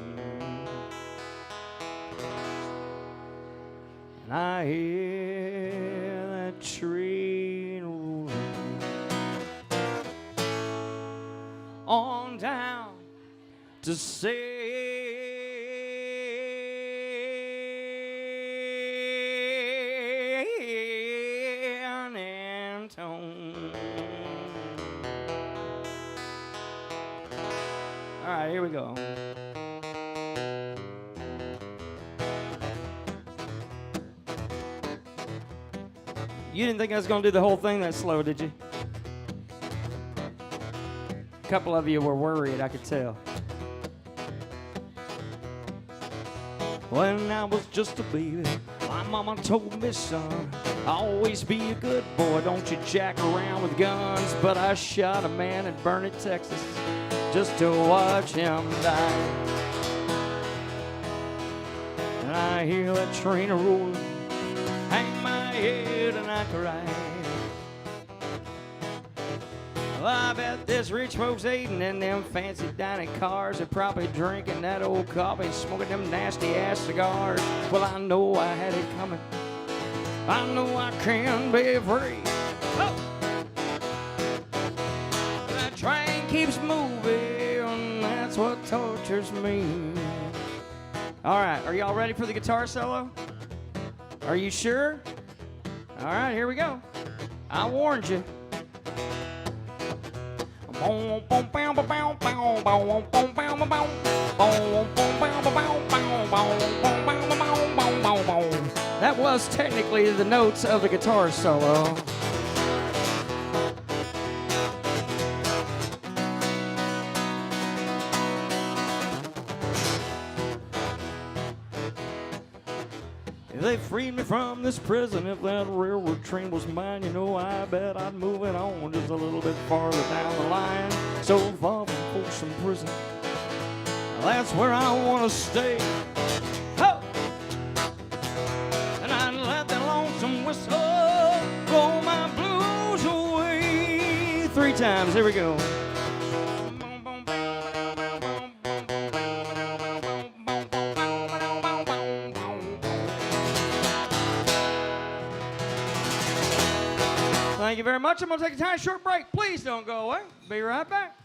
and I hear that train rolling on down to San Antonio. All right, here we go. You didn't think I was going to do the whole thing that slow, did you? A couple of you were worried, I could tell. When I was just a baby, my mama told me, son, always be a good boy, don't you jack around with guns. But I shot a man in Burnett, Texas, just to watch him die. And I hear that train a-rolling, hang my head and I cry. Well, I bet this rich folks eating in them fancy dining cars are probably drinking that old coffee and smoking them nasty-ass cigars. Well, I know I had it coming. I know I can be free. Oh! That train keeps moving, that's what tortures me. All right, are y'all ready for the guitar solo? Are you sure? All right, here we go. I warned you. That was technically the notes of the guitar solo. If they freed me from this prison, if that railroad train was mine, you know, I bet I'd move it on just a little bit farther down the line. So far from Folsom Prison, that's where I want to stay. Ho! And I'd let that lonesome whistle blow my blues away. 3 times, here we go. Thank you very much. I'm going to take a tiny short break. Please don't go away. Be right back.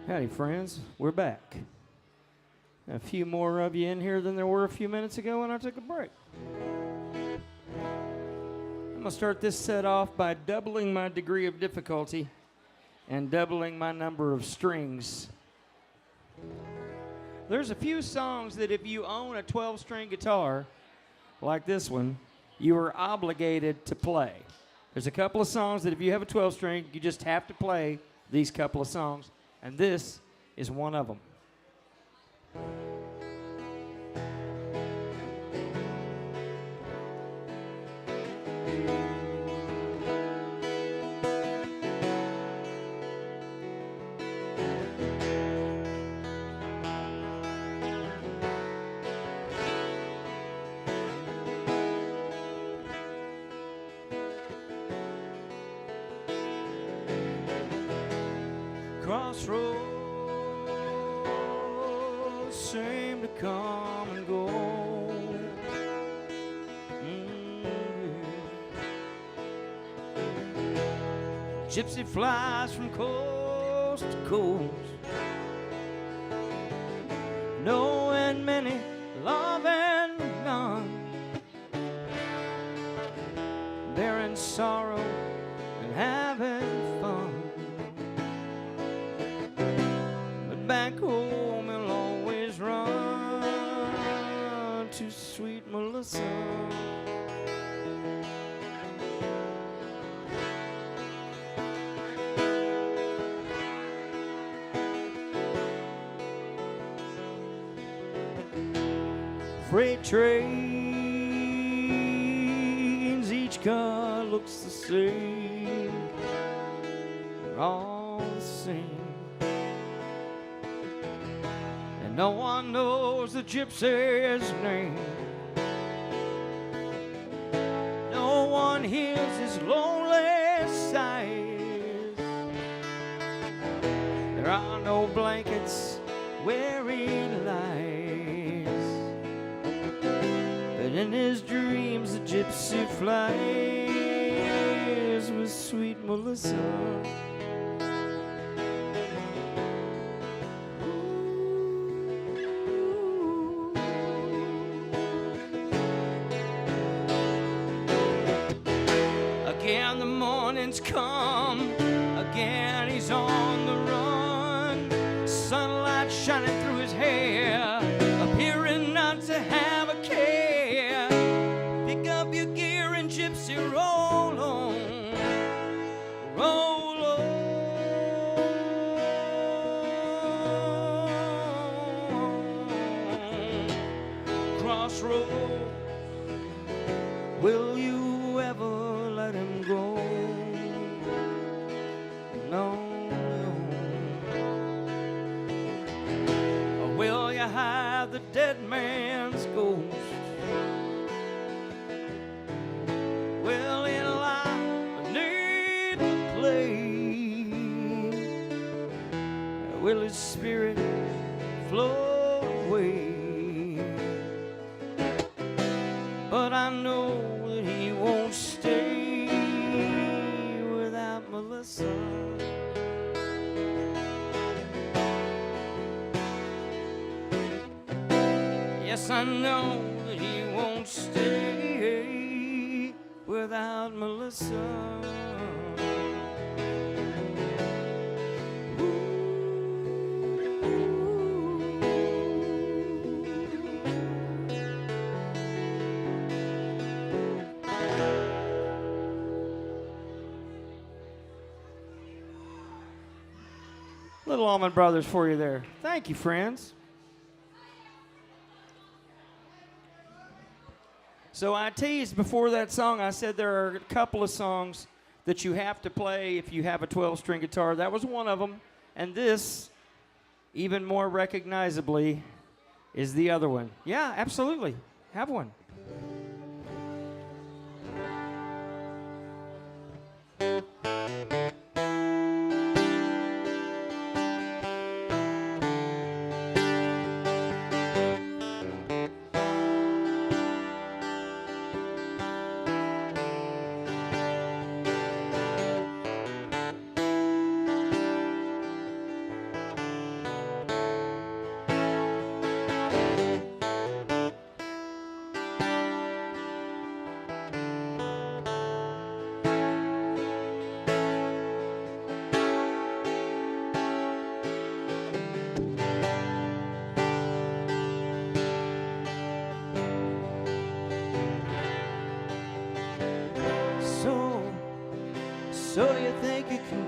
Howdy, friends. We're back. A few more of you in here than there were a few minutes ago when I took a break. I'm going to start this set off by doubling my degree of difficulty and doubling my number of strings. There's a few songs that if you own a 12-string guitar, like this one, you are obligated to play. There's a couple of songs that if you have a 12-string, you just have to play these couple of songs. And this is one of them. Crossroads seem to come and go. Gypsy flies from coast to coast, knowing many, loving none, bearing sorrow and having fun. Back home he'll always run to sweet Melissa. Freight trains, each car looks the same. They're all the same. No one knows the gypsy's name. No one hears his lonely sighs. There are no blankets where he lies, but in his dreams the gypsy flies with sweet Melissa. Again the morning's come, again he's on the run. Sunlight shining through his hair, appearing not to have a care. Pick up your gear and gypsy, roll on, roll on. Crossroads, will you ever let him go? No, no. Or will you hide the dead man's ghost? Will he lie beneath the clay? Or will his spirit float away? But I know that he won't stay without Melissa. Yes, I know that he won't stay without Melissa. Little Allman Brothers for you there. Thank you, friends. So I teased before that song, I said there are a couple of songs that you have to play if you have a 12-string guitar. That was one of them. And this, even more recognizably, is the other one. Yeah, absolutely. Have one.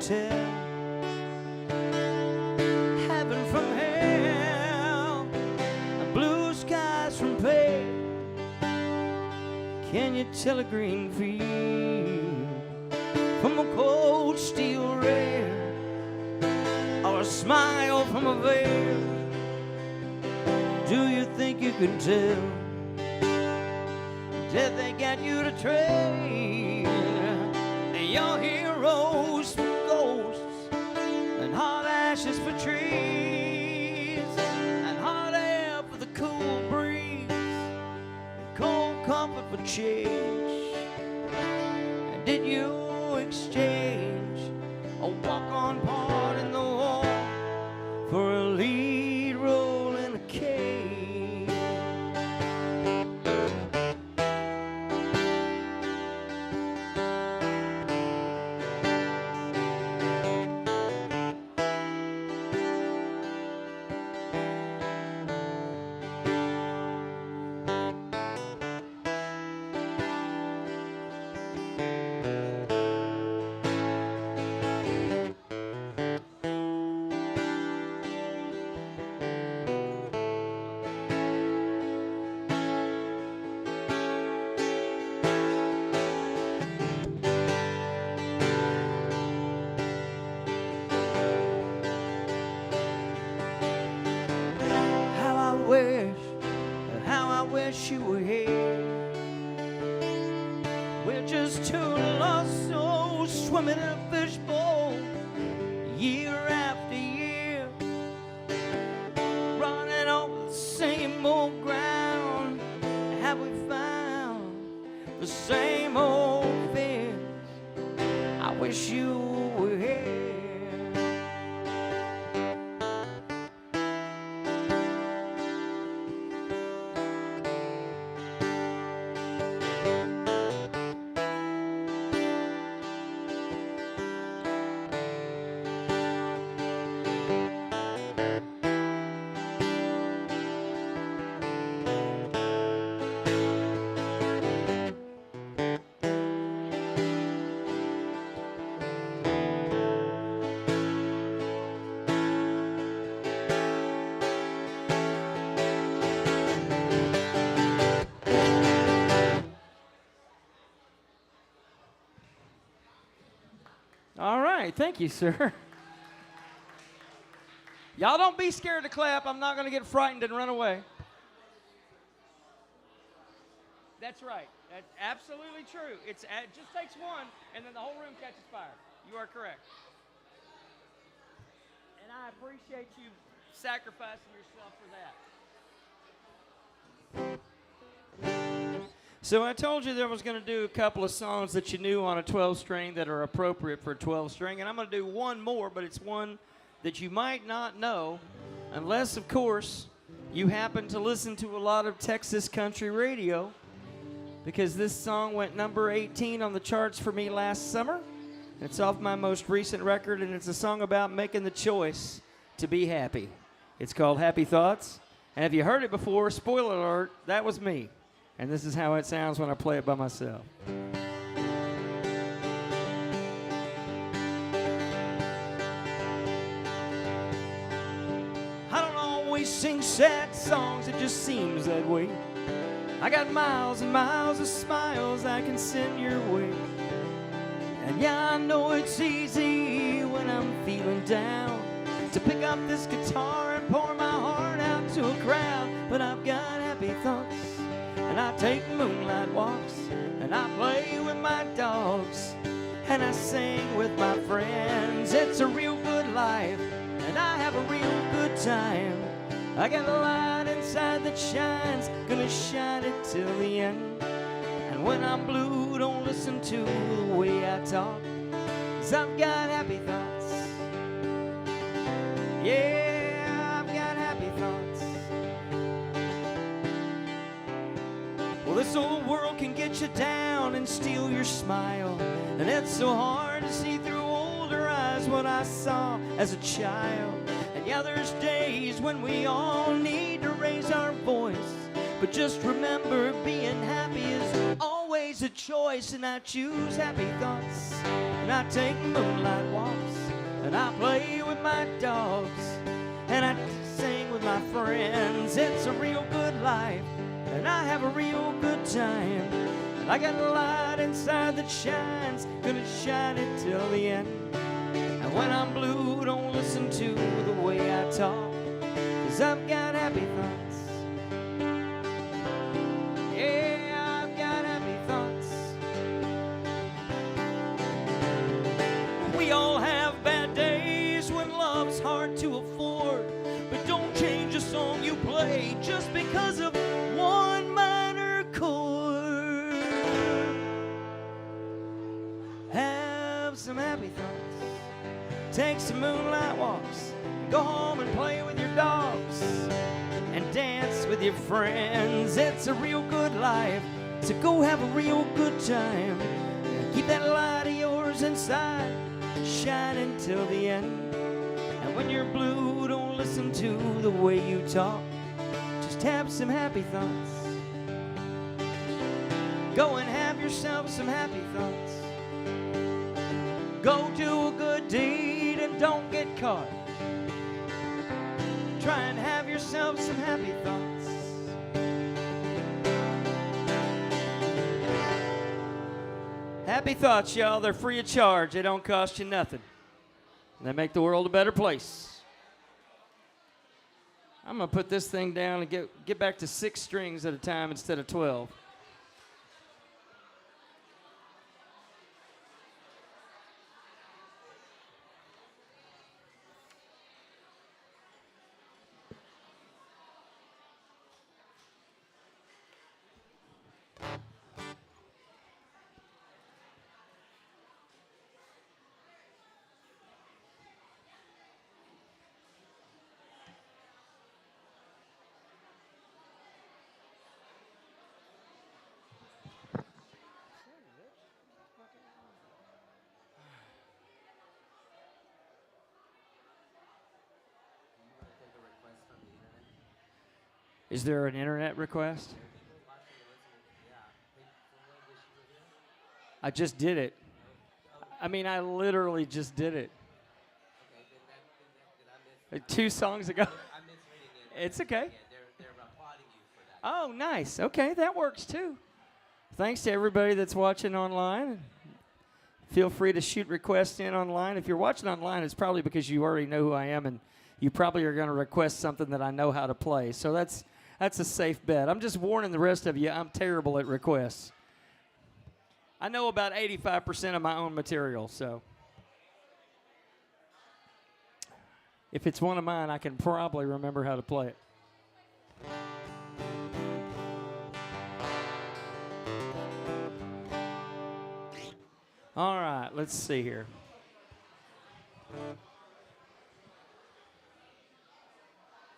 tell heaven from hell, and blue skies from pale? Can you tell a green field from a cold steel rail, or a smile from a veil? Do you think you can tell? Did they get you to trade your heroes for ghosts, and hot ashes for trees, and hot air for the cool breeze, and cold comfort for change? And did you exchange a walk-on part in the wall for a lead role in a cage? How I wish you were here. We're just two lost souls swimming in a fishbowl, year after year, running over the same old ground. Have we found the same old fears? I wish you were here. All right, thank you, sir. Y'all don't be scared to clap. I'm not going to get frightened and run away. That's right. That's absolutely true. It just takes one, and then the whole room catches fire. You are correct. And I appreciate you sacrificing yourself for that. So I told you that I was going to do a couple of songs that you knew on a 12-string that are appropriate for a 12-string, and I'm going to do one more, but it's one that you might not know, unless, of course, you happen to listen to a lot of Texas country radio, because this song went number 18 on the charts for me last summer. It's off my most recent record, and it's a song about making the choice to be happy. It's called Happy Thoughts, and if you heard it before, spoiler alert, that was me. And this is how it sounds when I play it by myself. I don't always sing sad songs, it just seems that way. I got miles and miles of smiles I can send your way. And yeah, I know it's easy when I'm feeling down to pick up this guitar and pour my heart out to a crowd. But I've got happy thoughts, and I take moonlight walks, and I play with my dogs, and I sing with my friends. It's a real good life, and I have a real good time. I got a light inside that shines, gonna shine it till the end. And when I'm blue, don't listen to the way I talk, 'cause I've got happy thoughts. Yeah, I've got happy thoughts. Well, this old world can get you down and steal your smile, and it's so hard to see through older eyes what I saw as a child. And yeah, there's days when we all need to raise our voice, but just remember, being happy is always a choice. And I choose happy thoughts, and I take moonlight walks, I play with my dogs, and I sing with my friends. It's a real good life, and I have a real good time. And I got a light inside that shines, gonna shine it till the end. And when I'm blue, don't listen to the way I talk, 'cause I've got happy thoughts. Yeah, I've got happy thoughts. We all have bad days when love's hard to afford, but don't change the song you play just because of one minor chord. Have some happy thoughts. Take some moonlight walks. Go home and play with your dogs and dance with your friends. It's a real good life, so go have a real good time. Keep that light of yours inside, shining till the end. And when you're blue, don't listen to the way you talk, just have some happy thoughts. Go and have yourself some happy thoughts. Go do a good deed and don't get caught. Try and have yourself some happy thoughts. Happy thoughts, y'all. They're free of charge. They don't cost you nothing. They make the world a better place. I'm going to put this thing down and get back to 6 strings at a time instead of 12. Is there an internet request? I just did it. I mean, I literally just did it. 2 songs ago. It's okay. Oh, nice. Okay, that works too. Thanks to everybody that's watching online. Feel free to shoot requests in online. If you're watching online, it's probably because you already know who I am, and you probably are going to request something that I know how to play. So that's a safe bet. I'm just warning the rest of you, I'm terrible at requests. I know about 85% of my own material, so if it's one of mine, I can probably remember how to play it. All right, let's see here.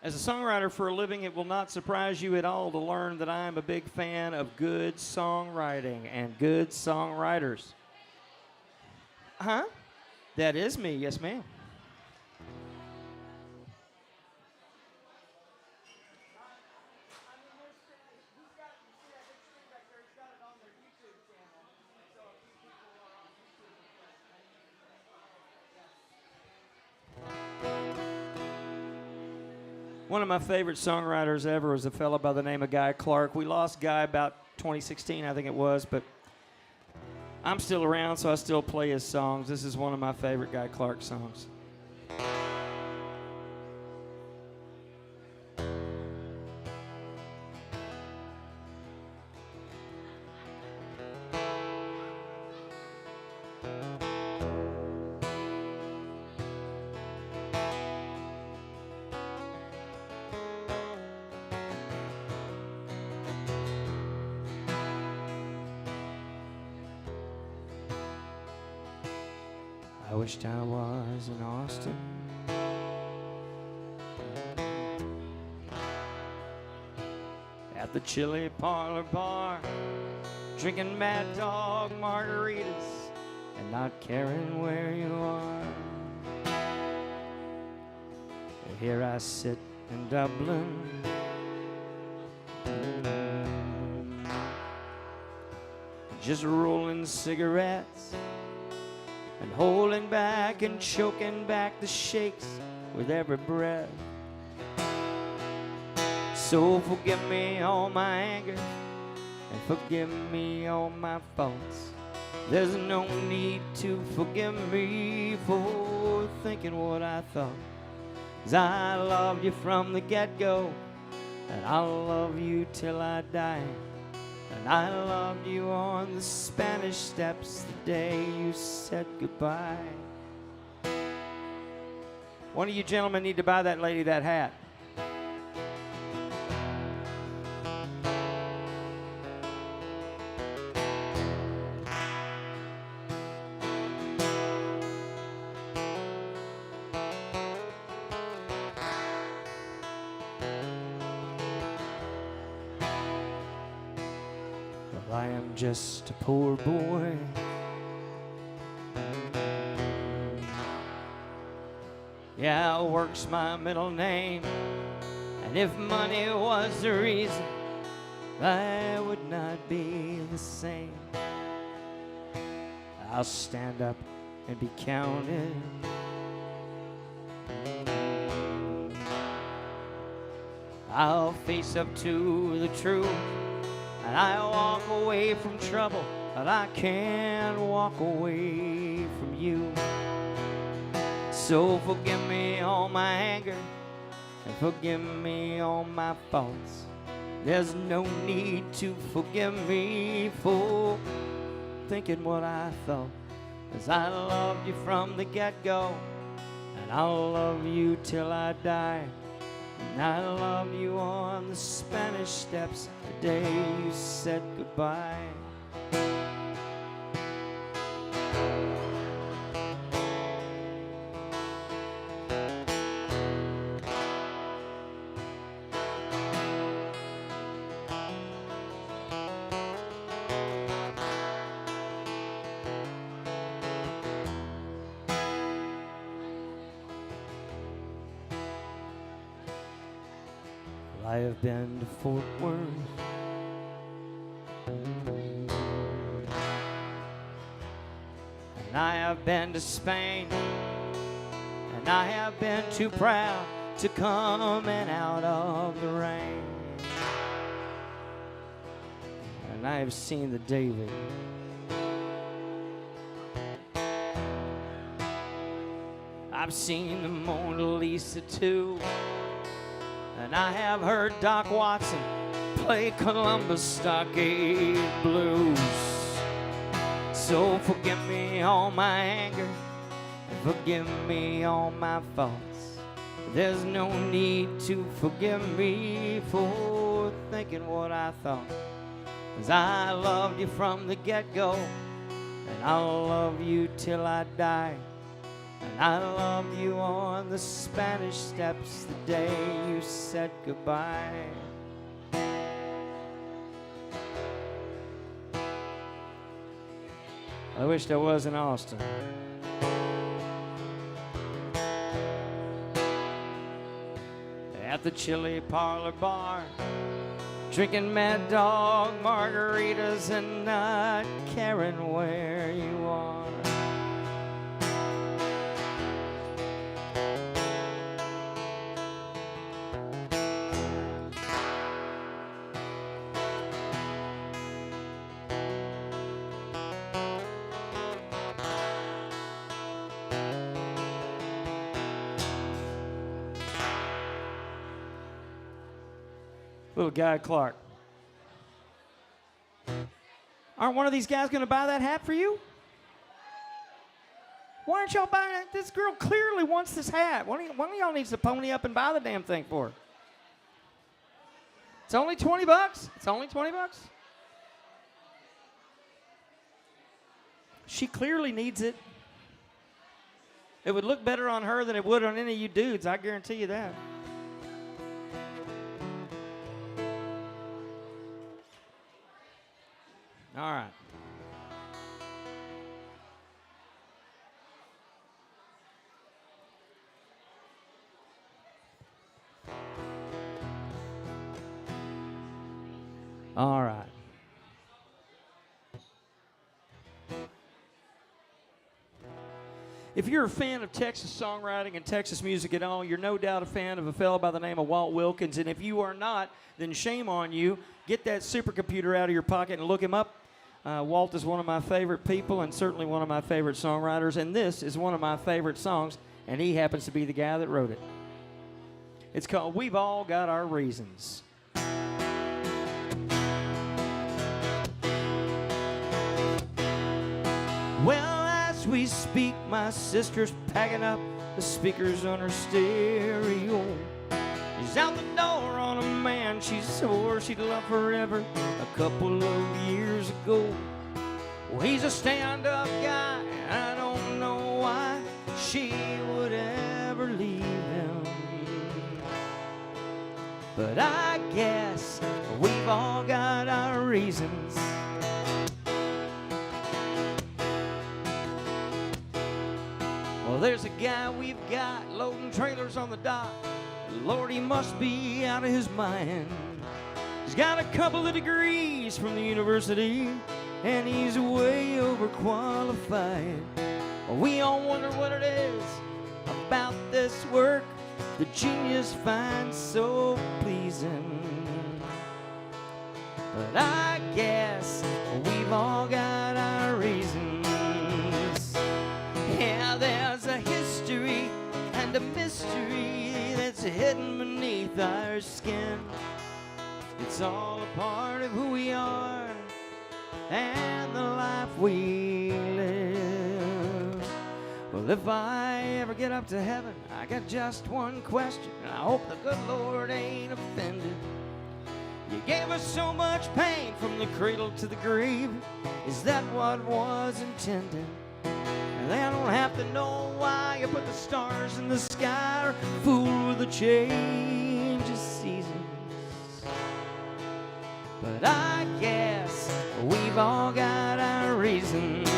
As a songwriter for a living, it will not surprise you at all to learn that I am a big fan of good songwriting and good songwriters. Huh? That is me, yes, ma'am. One of my favorite songwriters ever was a fellow by the name of Guy Clark. We lost Guy about 2016, I think it was, but I'm still around, so I still play his songs. This is one of my favorite Guy Clark songs. I wished I was in Austin. At the Chili Parlor Bar, drinking Mad Dog margaritas and not caring where you are. Here I sit in Dublin, just rolling cigarettes and holding back and choking back the shakes with every breath. So forgive me all my anger and forgive me all my faults. There's no need to forgive me for thinking what I thought. 'Cause I loved you from the get-go, and I'll love you till I die. And I loved you on the Spanish Steps the day you said goodbye. One of you gentlemen need to buy that lady that hat. I am just a poor boy, yeah, work's my middle name. And if money was the reason, I would not be the same. I'll stand up and be counted. I'll face up to the truth, and I walk away from trouble, but I can't walk away from you. So forgive me all my anger, and forgive me all my faults. There's no need to forgive me for thinking what I thought. 'Cause I loved you from the get-go, and I'll love you till I die. And I love you on the Spanish Steps the day you said goodbye. I have been to Fort Worth, and I have been to Spain, and I have been too proud to come in out of the rain. And I have seen the David, I've seen the Mona Lisa too. And I have heard Doc Watson play Columbus Stockade Blues. So forgive me all my anger, and forgive me all my faults. There's no need to forgive me for thinking what I thought. 'Cause I loved you from the get-go, and I'll love you till I die. And I love you on the Spanish Steps the day you said goodbye. I wished I was in Austin. At the Chili Parlor Bar, drinking Mad Dog margaritas and not caring where you are. Little Guy Clark. Aren't one of these guys going to buy that hat for you? Why aren't y'all buying it? This girl clearly wants this hat. One of y'all needs to pony up and buy the damn thing for her. It's only $20. It's only $20. She clearly needs it. It would look better on her than it would on any of you dudes. I guarantee you that. All right. All right. If you're a fan of Texas songwriting and Texas music at all, you're no doubt a fan of a fellow by the name of Walt Wilkins. And if you are not, then shame on you. Get that supercomputer out of your pocket and look him up. Walt is one of my favorite people and certainly one of my favorite songwriters. And this is one of my favorite songs, and he happens to be the guy that wrote it. It's called We've All Got Our Reasons. Well, as we speak, my sister's packing up the speakers on her stereo. She's out the door on a man she swore she'd love forever a couple of years ago. Well, he's a stand-up guy, and I don't know why she would ever leave him. But I guess we've all got our reasons. Well, there's a guy we've got loading trailers on the dock. Lord, he must be out of his mind. He's got a couple of degrees from the university, and he's way overqualified. We all wonder what it is about this work the genius finds so pleasing. But I guess we've all got our reasons. Yeah, there's a history and a mystery that's hidden beneath our skin. It's all a part of who we are and the life we live. Well, if I ever get up to heaven, I got just one question, and I hope the good Lord ain't offended. You gave us so much pain from the cradle to the grave. Is that what was intended? And I don't have to know why you put the stars in the sky or fool with the change of seasons. But I guess we've all got our reasons.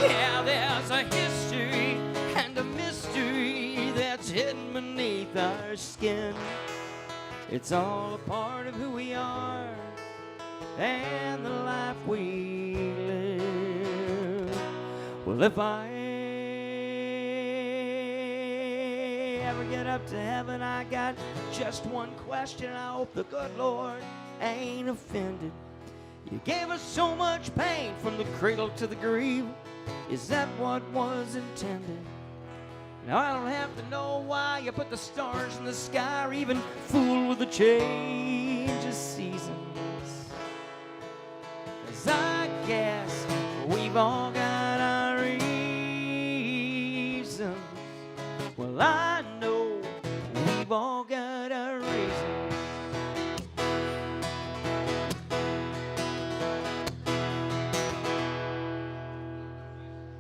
Yeah, there's a history and a mystery that's hidden beneath our skin. It's all a part of who we are and the life we live. Well, if I ever get up to heaven, I got just one question. I hope the good Lord ain't offended. You gave us so much pain from the cradle to the grave. Is that what was intended? Now I don't have to know why you put the stars in the sky or even fool with the change of seasons. 'Cause I guess we've all got our reasons. Well, I know we've all got our reasons.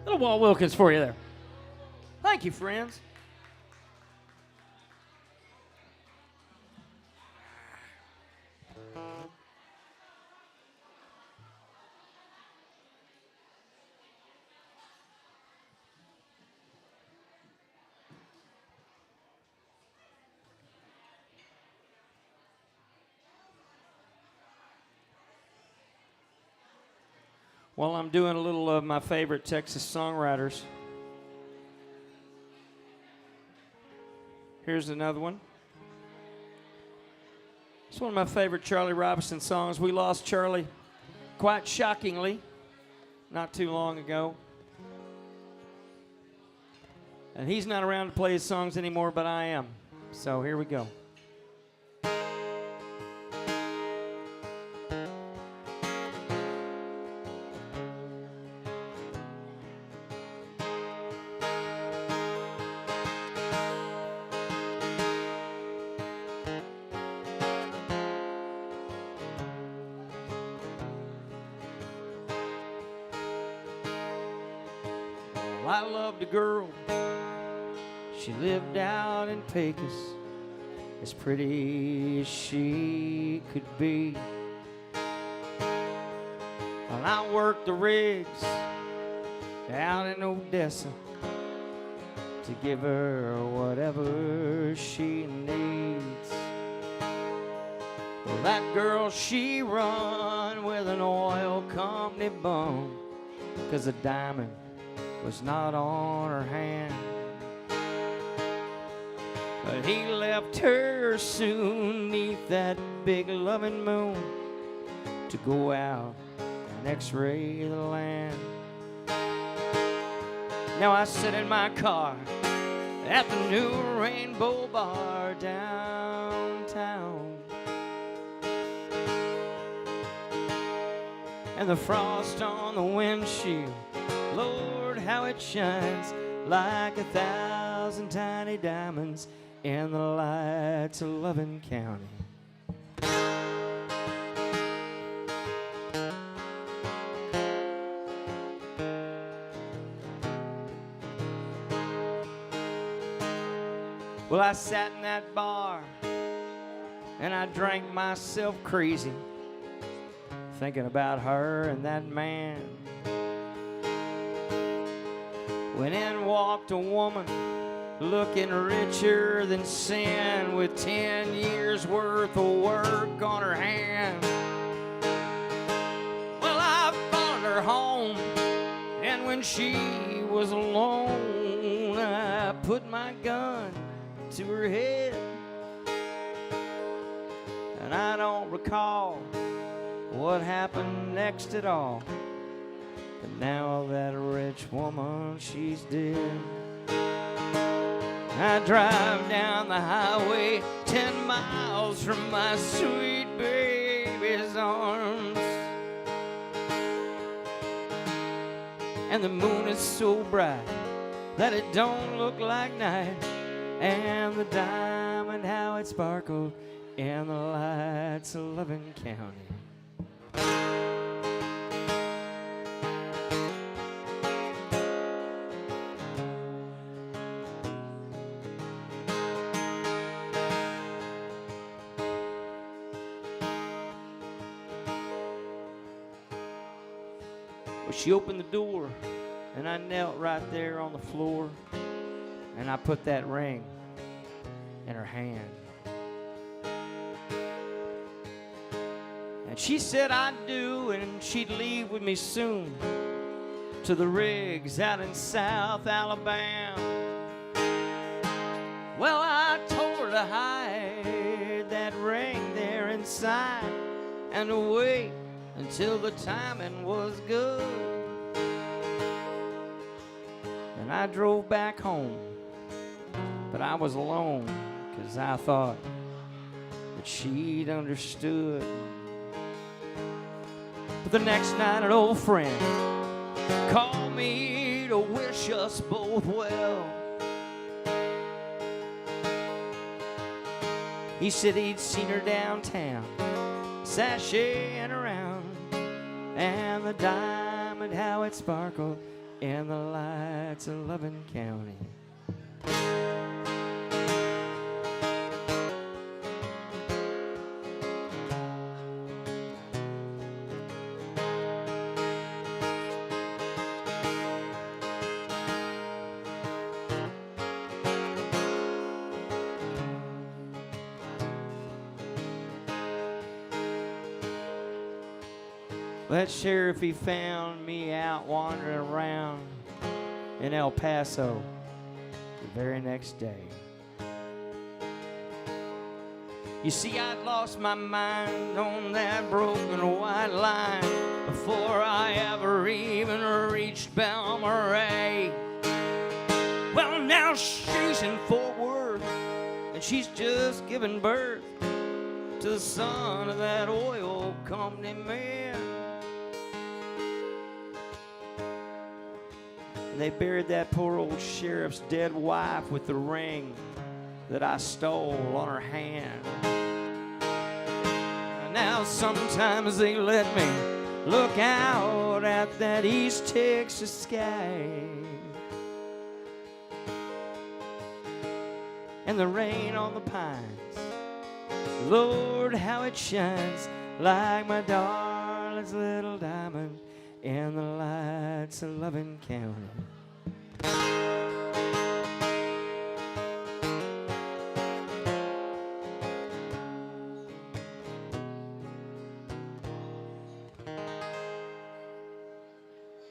Little Walt Wilkins for you there. Thank you, friends. Well, I'm doing a little of my favorite Texas songwriters. Here's another one. It's one of my favorite Charlie Robinson songs. We lost Charlie quite shockingly not too long ago. And he's not around to play his songs anymore, but I am. So here we go. I loved a girl, she lived out in Pecos, as pretty as she could be. Well, I worked the rigs out in Odessa to give her whatever she needs. Well, that girl, she run with an oil company bum, 'cause a diamond was not on her hand. But he left her soon 'neath that big loving moon to go out and x-ray the land. Now I sit in my car at the new Rainbow Bar downtown, and the frost on the windshield, Lord, how it shines like 1,000 tiny diamonds in the lights of Loving County. Well, I sat in that bar and I drank myself crazy, thinking about her and that man. When in walked a woman looking richer than sin, with 10 years worth of work on her hand. Well, I followed her home, and when she was alone, I put my gun to her head. And I don't recall what happened next at all, but now that rich woman, she's dead. I drive down the highway 10 miles from my sweet baby's arms, and the moon is so bright that it don't look like night, and the diamond how it sparkled in the lights of Loving County. Well, she opened the door, and I knelt right there on the floor, and I put that ring in her hand. And she said I'd do, and she'd leave with me soon to the rigs out in South Alabama. Well, I told her to hide that ring there inside and to wait until the timing was good. And I drove back home, but I was alone, 'cause I thought that she'd understood. But the next night an old friend called me to wish us both well. He said he'd seen her downtown, sashaying around, and the diamond how it sparkled in the lights of Loving County. That sheriff, he found me out wandering around in El Paso the very next day. You see, I'd lost my mind on that broken white line before I ever even reached Balmorhea. Well, now she's in Fort Worth, and she's just given birth to the son of that oil company man. They buried that poor old sheriff's dead wife with the ring that I stole on her hand. Now sometimes they let me look out at that East Texas sky, and the rain on the pines, Lord, how it shines like my darling's little diamond in the lights of Loving County.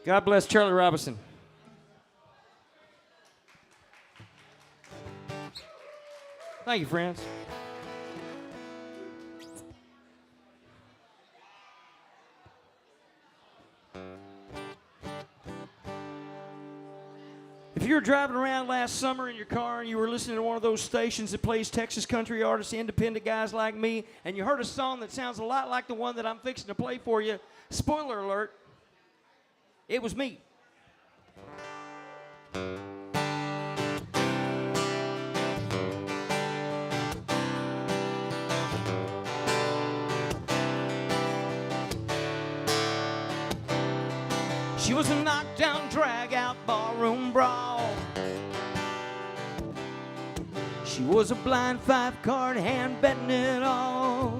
God bless Charlie Robinson. Thank you, friends. If you were driving around last summer in your car and you were listening to one of those stations that plays Texas country artists, independent guys like me, and you heard a song that sounds a lot like the one that I'm fixing to play for you, spoiler alert, it was me. She was a knockdown, drag-out barroom brawl. She was a blind five-card hand betting it all.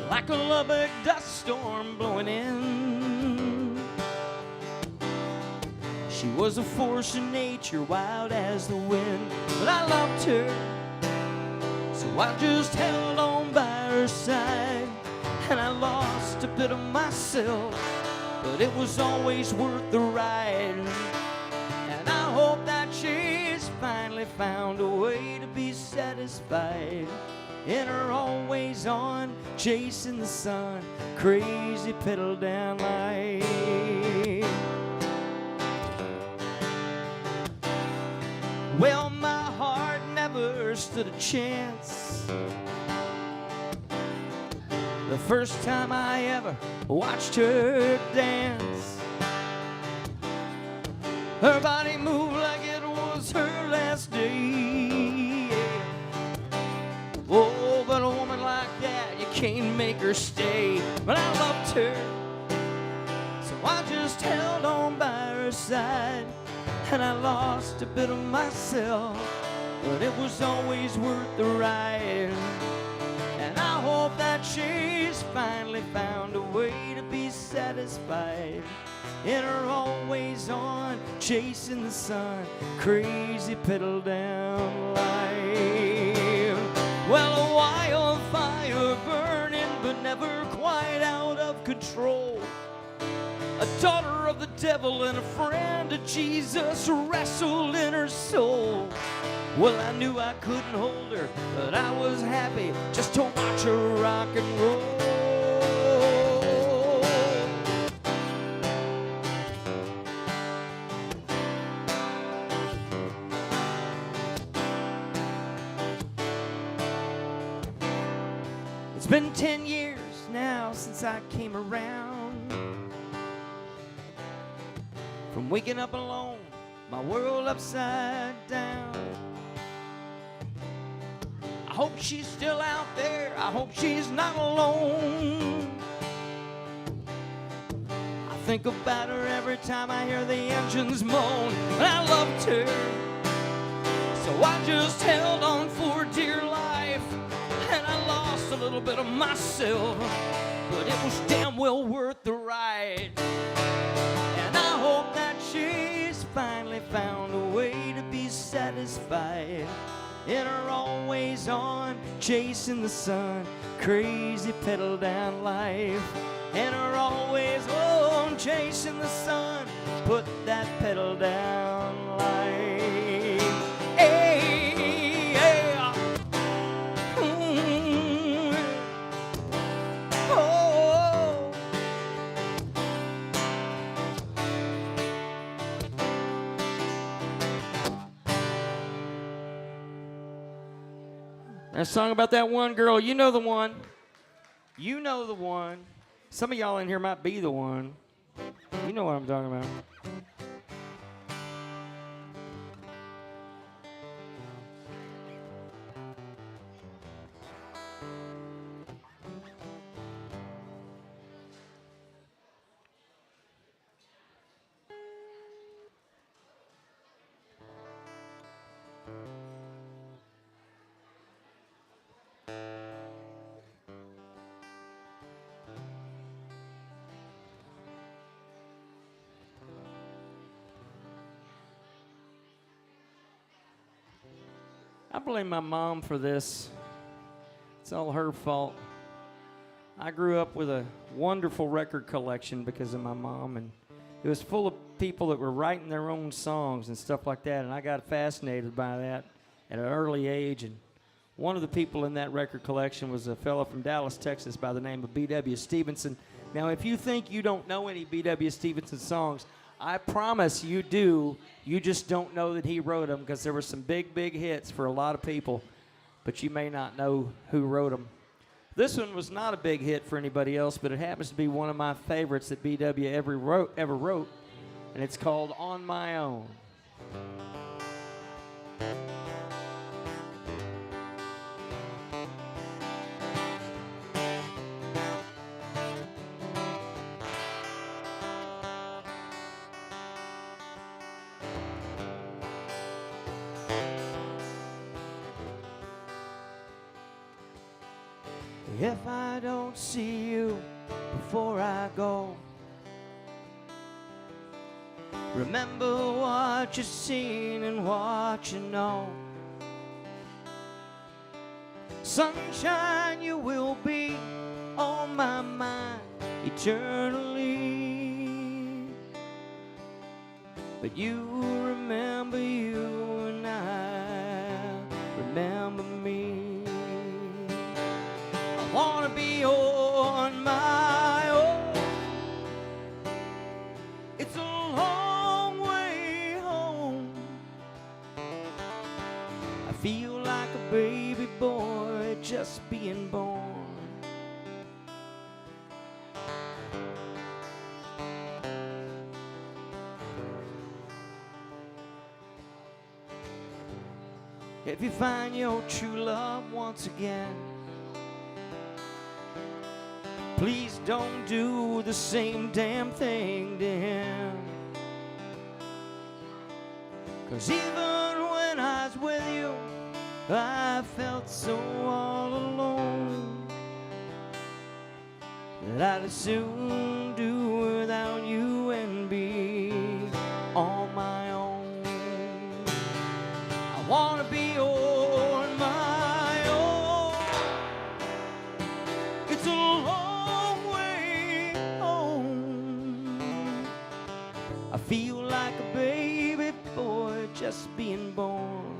Like a Lubbock dust storm blowing in. She was a force of nature, wild as the wind. But I loved her, so I just held on by her side. And I lost a bit of myself, but it was always worth the ride. And I hope that she's finally found a way to be satisfied in her always on, chasing the sun, crazy pedal down life. Well, my heart never stood a chance the first time I ever watched her dance. Her body moved like it was her last day. Oh, but a woman like that, you can't make her stay. But I loved her, so I just held on by her side. And I lost a bit of myself, but it was always worth the ride. And I hope that she's finally found a way to be satisfied in her always on, chasing the sun, crazy pedal down life. Well, a wildfire burning, but never quite out of control. A daughter of the devil and a friend of Jesus wrestled in her soul. Well, I knew I couldn't hold her, but I was happy just to watch her rock and roll. It's been 10 years now since I came around. From waking up alone, my world upside down. I hope she's still out there. I hope she's not alone. I think about her every time I hear the engines moan. And I loved her, so I just held on for dear life. And I lost a little bit of myself, but it was damn well worth the ride. And I hope that she's finally found a way to be satisfied in her always on, chasing the sun, crazy pedal down life. In her always on, chasing the sun, put that pedal down life. Hey, yeah. Oh. That song about that one girl, you know the one. You know the one. Some of y'all in here might be the one. You know what I'm talking about. I blame my mom for this. It's all her fault. I grew up with a wonderful record collection because of my mom, and it was full of people that were writing their own songs and stuff like that, and I got fascinated by that at an early age. And one of the people in that record collection was a fellow from Dallas, Texas by the name of B.W. Stevenson. Now, if you think you don't know any B.W. Stevenson songs, I promise you do. You just don't know that he wrote them, because there were some big, big hits for a lot of people, but you may not know who wrote them. This one was not a big hit for anybody else, but it happens to be one of my favorites that B.W. ever wrote, and it's called On My Own. If I don't see you before I go, remember what you've seen and what you know. Sunshine, you will be on my mind eternally. But you remember you and I remember me. I wanna be on my own. It's a long way home. I feel like a baby boy just being born. If you find your true love once again, please don't do the same damn thing to him. 'Cause even when I was with you, I felt so all alone that I'd as soon do without you and be on my own. I wanna be on my own. It's a long way home. I feel like a baby boy just being born.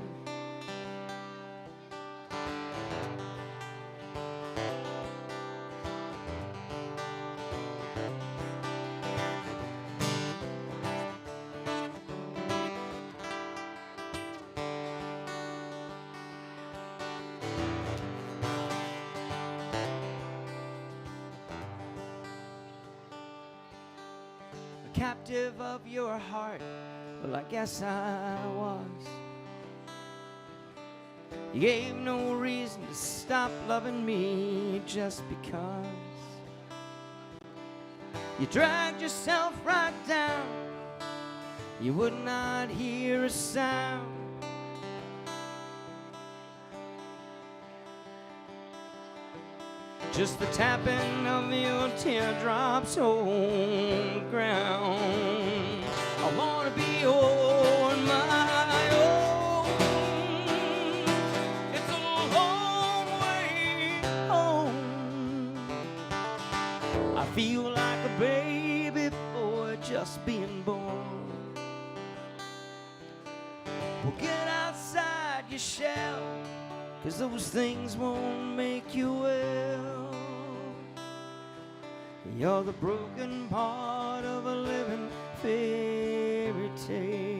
Captive of your heart, well, I guess I was. You gave no reason to stop loving me just because. You dragged yourself right down. You would not hear a sound. Just the tapping of your teardrops on the ground. I wanna be on my own. It's a long way home. I feel like a baby boy just being born. Well, get outside your shell, 'cause those things won't make you well. You're the broken part of a living fairy tale.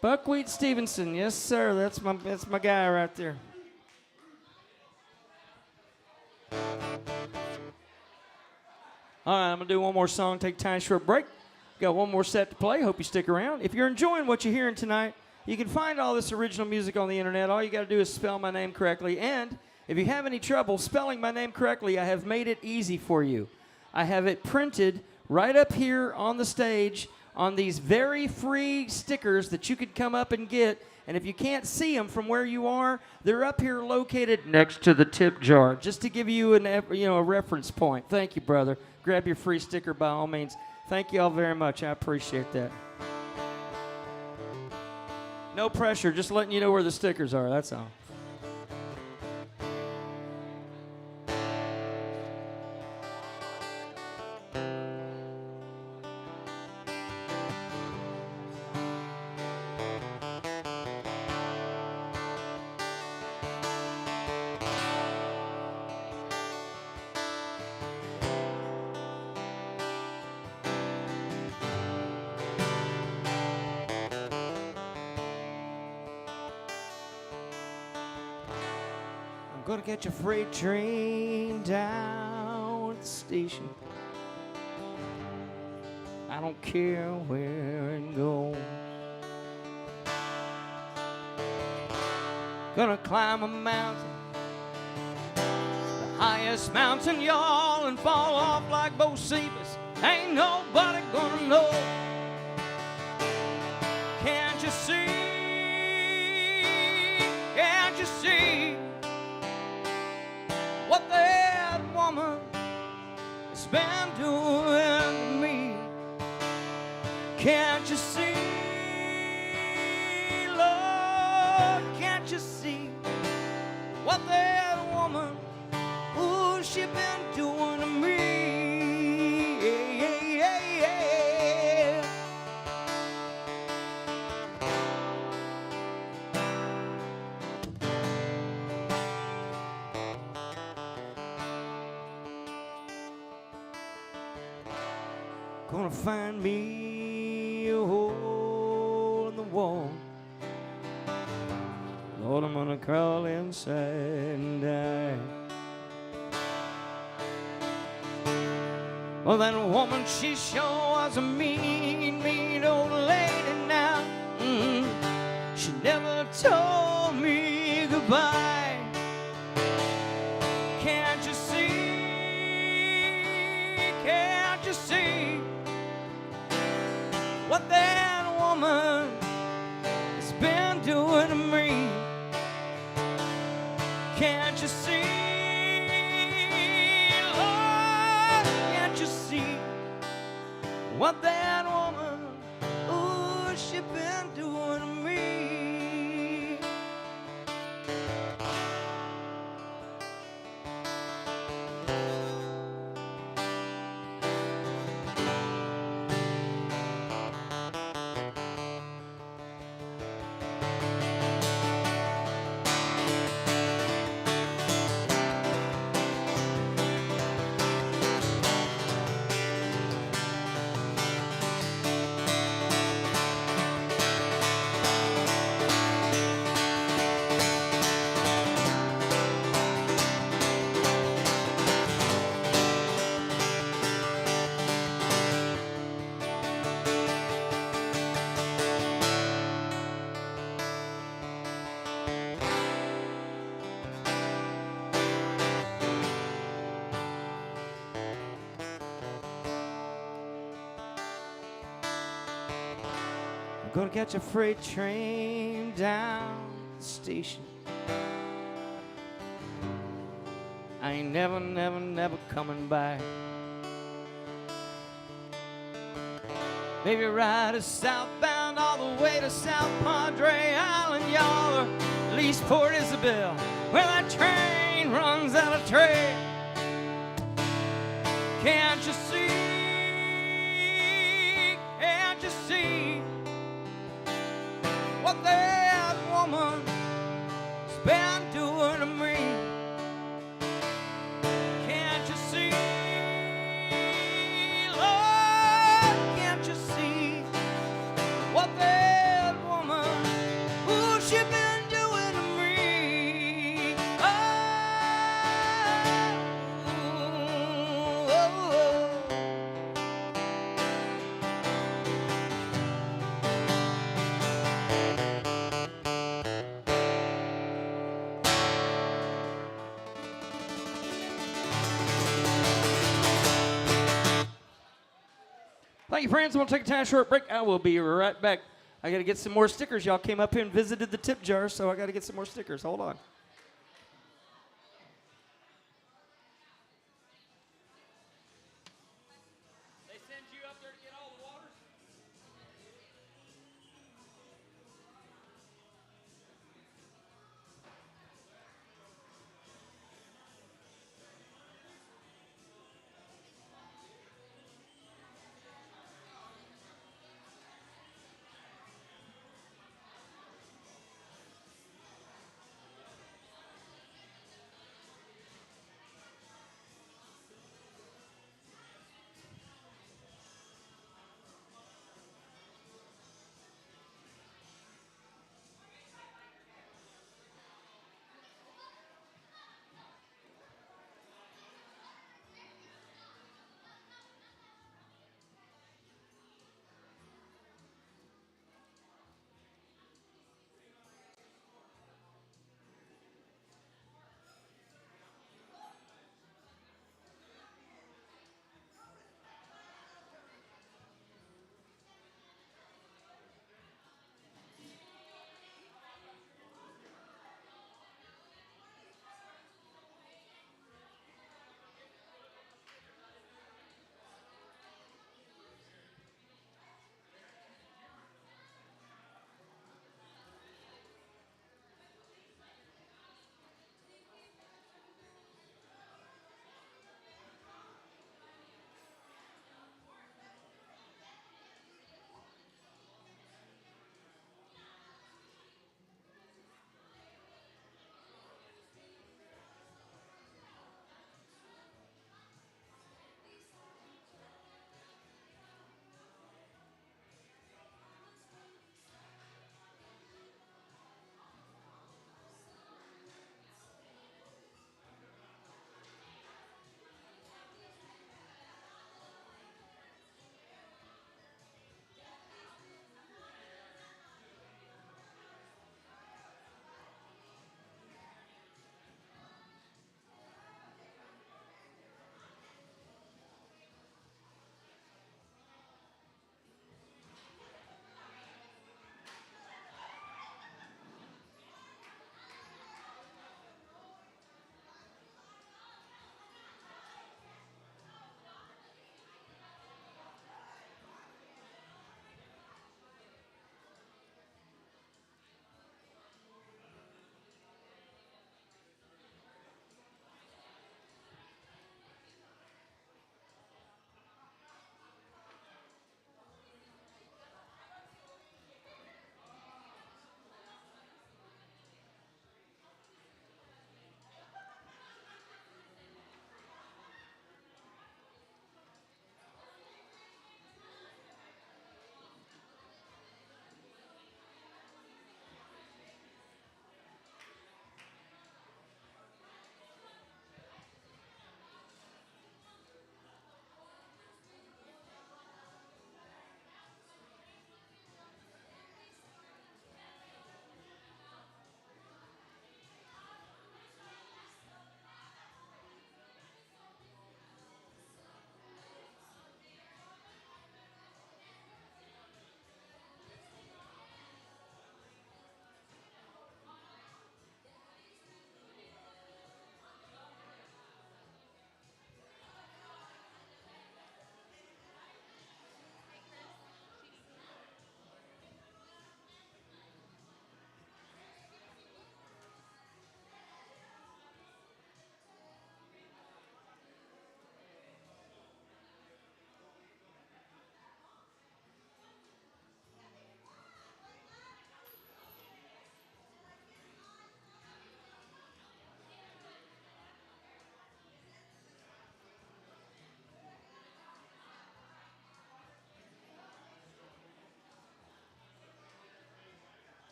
Buckwheat Stevenson, yes sir, that's my guy right there. All right, I'm gonna do one more song, take a tiny short break. Got one more set to play, hope you stick around. If you're enjoying what you're hearing tonight, you can find all this original music on the internet. All you gotta do is spell my name correctly, and if you have any trouble spelling my name correctly, I have made it easy for you. I have it printed right up here on the stage on these very free stickers that you could come up and get And if you can't see them from where you are, they're up here located next to the tip jar, just to give you a reference point. Thank you, brother. Grab your free sticker by all means. Thank you all very much. I appreciate that. No pressure, just letting you know where the stickers are, that's all. Gonna catch a freight train down at the station. I don't care where it goes. Gonna climb a mountain, the highest mountain, y'all, and fall off like Bo Cephas. Ain't nobody gonna know. Can't you see? Can't you see what that woman has been doing to me? Can't you see, Lord, can't you see what that woman, ooh, she been doing to me? Gonna find me a hole in the wall. Lord, I'm gonna crawl inside and die. Well, that woman, she sure was a mean, mean old lady now. She never told me goodbye. Can't you see? Can't you see what that woman has been doing to me? Can't you see, Lord, can't you see what that woman, ooh, she been doing to me? Gonna catch a freight train down the station. I ain't never, never, never coming back. Maybe ride us southbound all the way to South Padre Island, y'all, or at least Port Isabel, where that train runs out of trail. Can't you see? Can't you see what that woman has been doing to me? Can't you see, Lord, can't you see what that woman, ooh, she been doing to me? Oh, oh, oh. Thank you, friends. We'll take a time short break. I will be right back I got to get some more stickers. Y'all came up here and visited the tip jar, so I got to get some more stickers. Hold on. They send you up there to get all the water?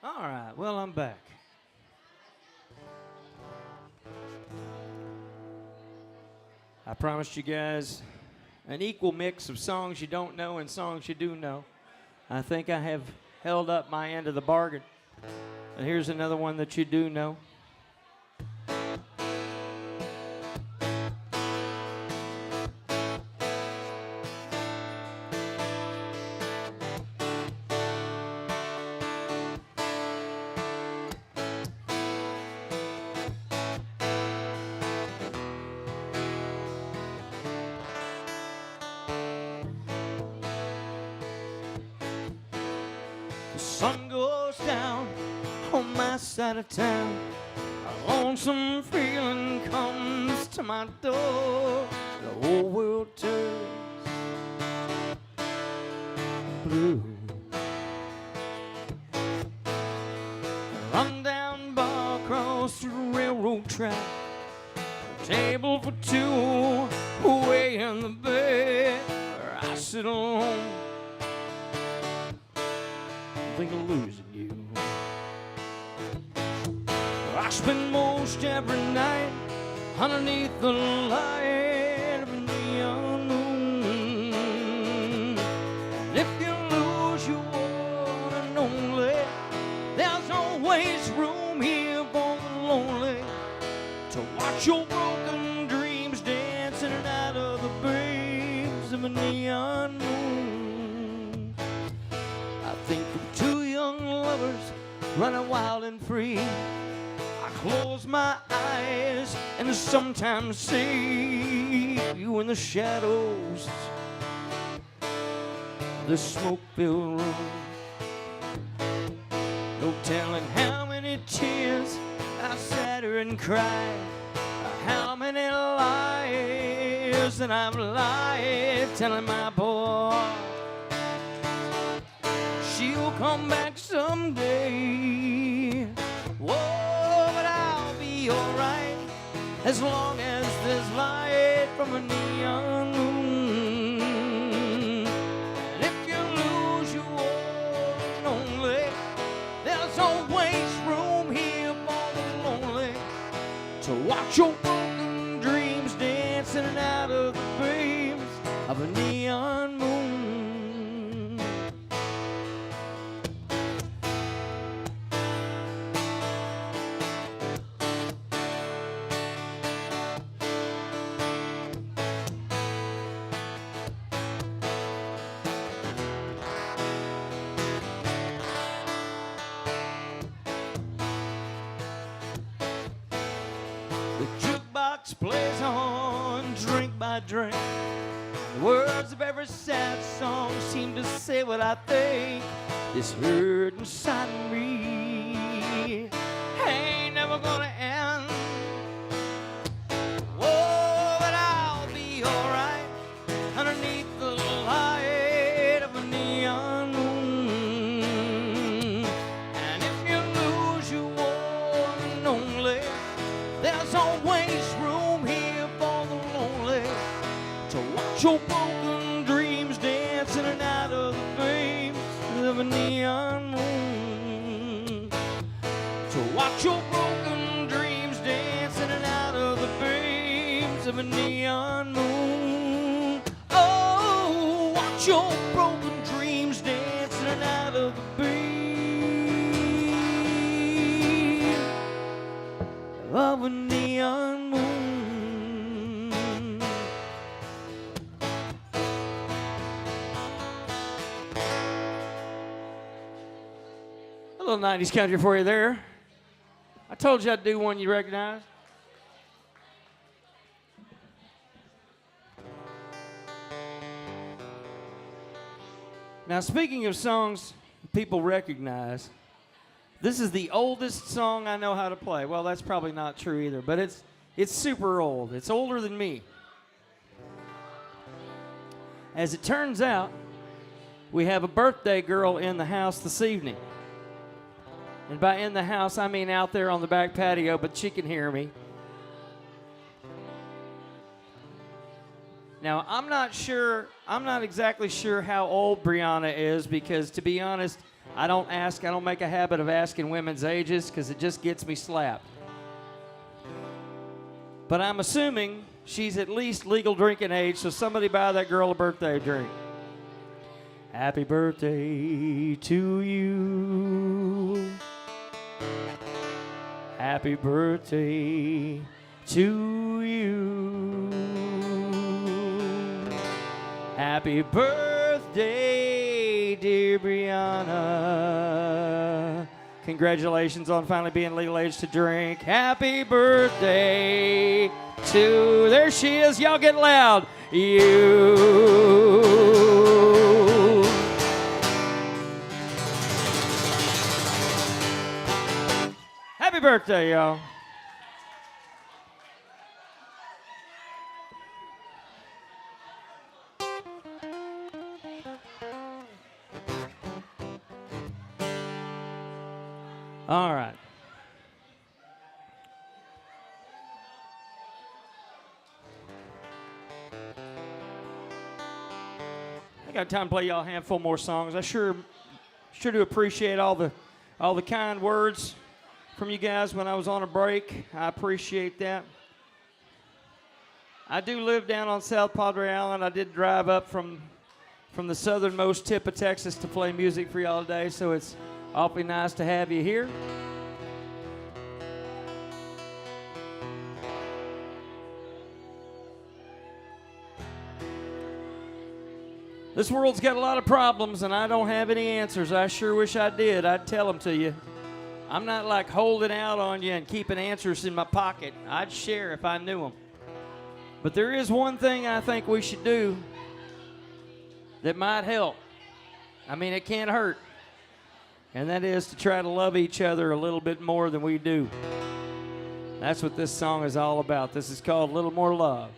All right, well, I'm back. I promised you guys an equal mix of songs you don't know and songs you do know. I think I have held up my end of the bargain. And here's another one that you do know. The sun goes down on my side of town. A lonesome feeling comes to my door. The whole world turns blue. A rundown bar across the railroad track. A table for two away in the bed where I sit alone. Think of losing you. I spend most every night underneath the light of a neon moon. And if you lose your one and only, there's always room here for the lonely to watch your broken dreams dance in and out of the beams of a neon moon. I think of two young lovers running wild and free. I close my eyes and sometimes see you in the shadows of the smoke-filled room. No telling how many tears I sat here and cried, how many lies that I've lied, telling my boy she'll come back someday. Whoa, but I'll be alright as long as there's light from a neon moon. And if you lose your one and only, there's always room here for the lonely to watch your broken dreams dance in and out of the beams of a neon moon. The jukebox plays on drink by drink. The words of every sad song seem to say what I think. This hurt inside of me ain't never gonna end. Whoa, but I'll be alright underneath the light of a neon moon. And if you lose your one and only, there's always room here for the lonely to watch your broken dreams dance in and out of the beams of a neon moon. To watch your broken dreams dance in and out of the beams of a neon moon. Oh, watch your broken dreams dance in and out of the beams of a neon moon. A little 90s country for you there. I told you I'd do one you recognize. Now, speaking of songs people recognize, this is the oldest song I know how to play. Well, that's probably not true either, but it's super old. It's older than me. As it turns out, we have a birthday girl in the house this evening. And by in the house, I mean out there on the back patio, but she can hear me. Now, I'm not exactly sure how old Brianna is, because to be honest, I don't make a habit of asking women's ages because it just gets me slapped. But I'm assuming she's at least legal drinking age, so somebody buy that girl a birthday drink. Happy birthday to you. Happy birthday to you. Happy birthday, dear Brianna. Congratulations on finally being legal age to drink. Happy birthday to, there she is, y'all get loud, you. Happy birthday, y'all. All right. I got time to play y'all a handful more songs. I sure do appreciate all the kind words from you guys when I was on a break. I appreciate that. I do live down on South Padre Island. I did drive up from the southernmost tip of Texas to play music for y'all today, so it's awfully nice to have you here. This world's got a lot of problems, and I don't have any answers. I sure wish I did. I'd tell them to you. I'm not like holding out on you and keeping answers in my pocket. I'd share if I knew them. But there is one thing I think we should do that might help. I mean, it can't hurt. And that is to try to love each other a little bit more than we do. That's what this song is all about. This is called A Little More Love.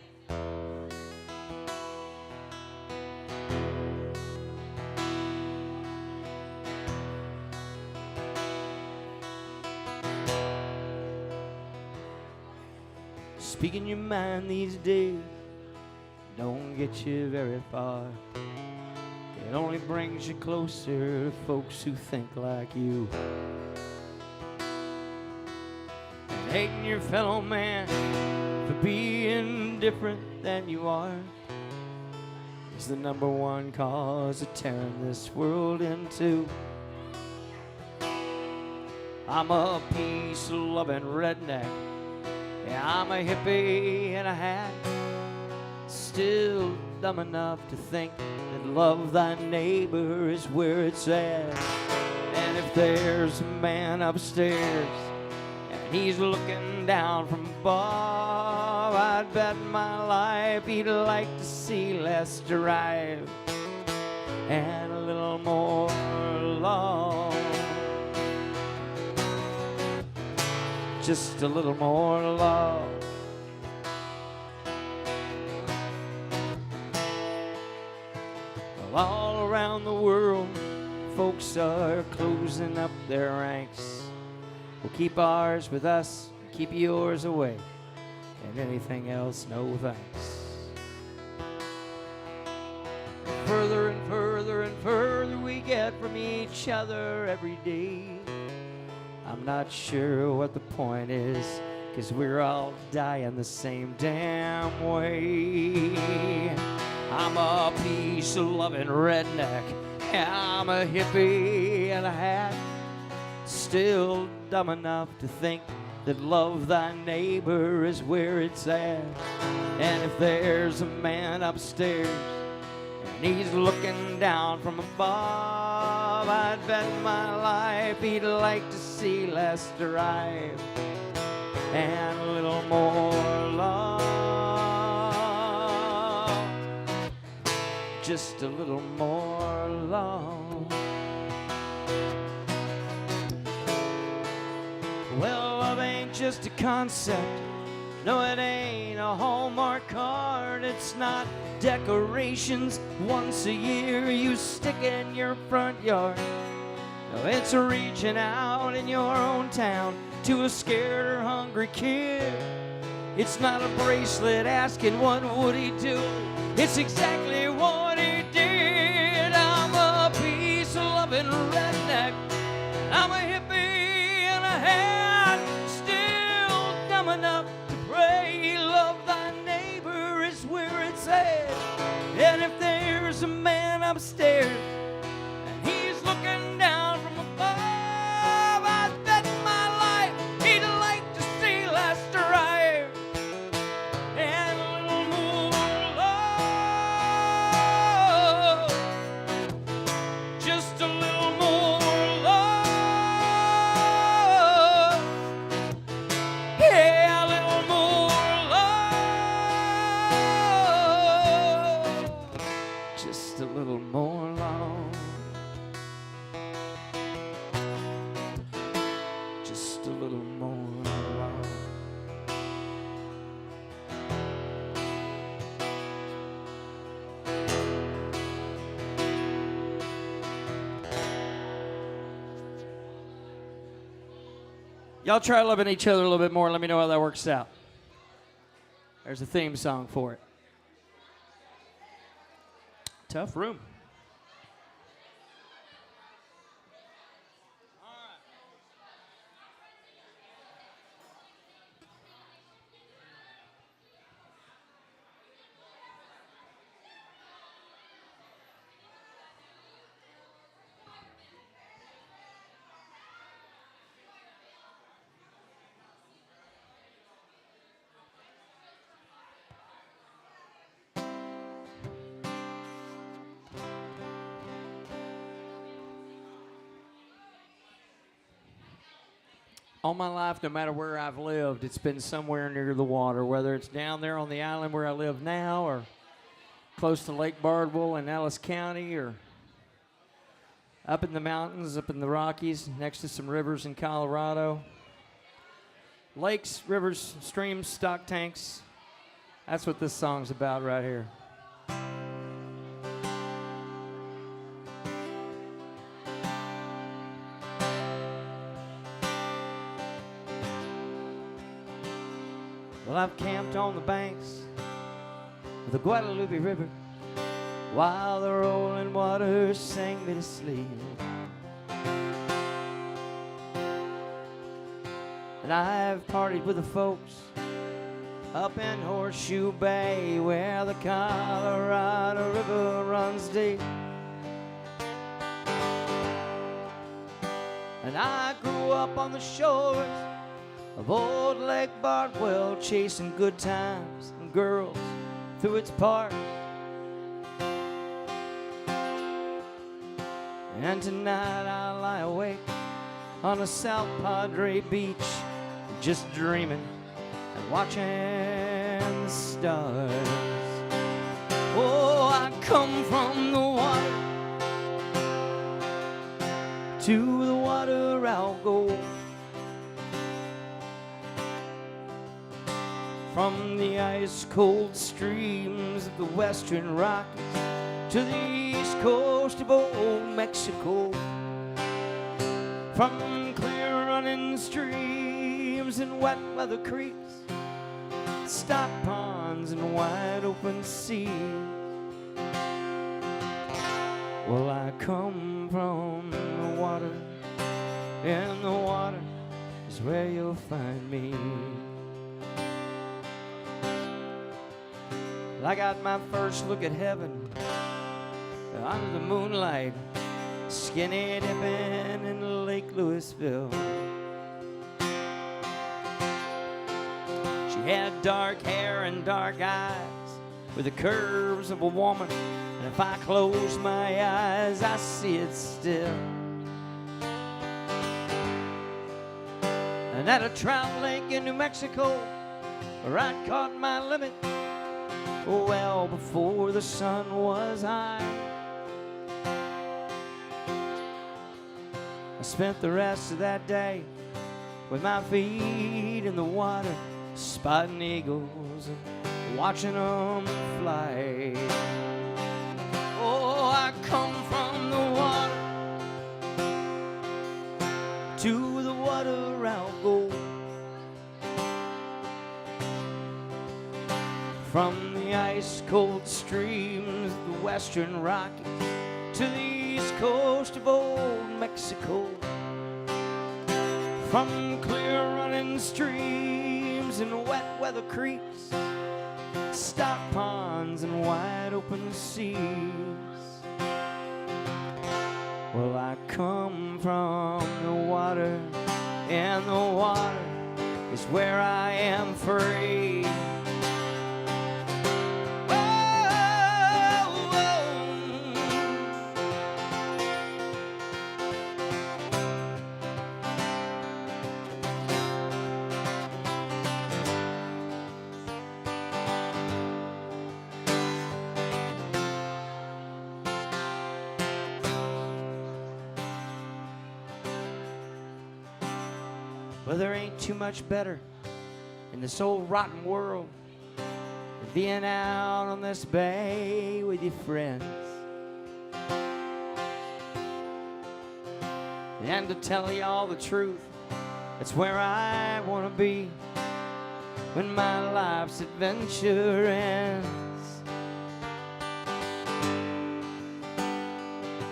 Speaking your mind these days don't get you very far. It only brings you closer to folks who think like you. And hating your fellow man for being different than you are is the #1 cause of tearing this world in two. I'm a peace-loving redneck. Yeah, I'm a hippie in a hat, still dumb enough to think that love thy neighbor is where it's at. And if there's a man upstairs and he's looking down from above, I'd bet my life he'd like to see less drive and a little more love. Just a little more love. Well, all around the world, folks are closing up their ranks. We'll keep ours with us, keep yours away, and anything else, no thanks. Further and further and further we get from each other every day. I'm not sure what the point is, 'cause we're all dying the same damn way. I'm a peace-loving redneck. I'm a hippie in a hat, still dumb enough to think that love thy neighbor is where it's at. And if there's a man upstairs and he's looking down from above, I'd bet my life he'd like to see less drive and a little more love. Just a little more love. Well, love ain't just a concept. No, it ain't a Hallmark card. It's not decorations once a year you stick in your front yard. No, it's reaching out in your own town to a scared or hungry kid. It's not a bracelet asking what would he do. It's exactly what he did. I'm a peace-loving redneck. there's a man upstairs, and he's looking down from above. I bet my life he'd like to see Lester Ryer and a little more love, just a little more love, yeah, a little more love, just a little more love, just a little more love. Y'all try loving each other a little bit more. Let me know how that works out. There's a theme song for it. Tough room. All my life, no matter where I've lived, it's been somewhere near the water, whether it's down there on the island where I live now or close to Lake Bardwell in Ellis County or up in the mountains, up in the Rockies, next to some rivers in Colorado. Lakes, rivers, streams, stock tanks. That's what this song's about right here. Well, I've camped on the banks of the Guadalupe River while the rolling waters sang me to sleep. And I've partied with the folks up in Horseshoe Bay where the Colorado River runs deep. And I grew up on the shores of old Lake Bardwell, chasing good times and girls through its park. And tonight I lie awake on a South Padre beach, just dreaming and watching the stars. Oh, I come from the water, to the water I'll go. From the ice-cold streams of the western Rockies to the east coast of old Mexico. From clear-running streams and wet weather creeks, stock ponds and wide-open seas. Well, I come from the water, and the water is where you'll find me. I got my first look at heaven under the moonlight, skinny dipping in Lake Louisville. She had dark hair and dark eyes with the curves of a woman, and if I close my eyes, I see it still. And at a trout lake in New Mexico, where I'd caught my limit well before the sun was high, I spent the rest of that day with my feet in the water, spotting eagles and watching them fly. Oh, I come from the water, to the water I'll go. From the ice-cold streams of the western Rockies to the east coast of old Mexico. From clear-running streams and wet weather creeks, stock ponds and wide-open seas. I come from the water, and the water is where I am free. Well, there ain't too much better in this old rotten world than being out on this bay with your friends. And to tell you all the truth, that's where I want to be when my life's adventure ends.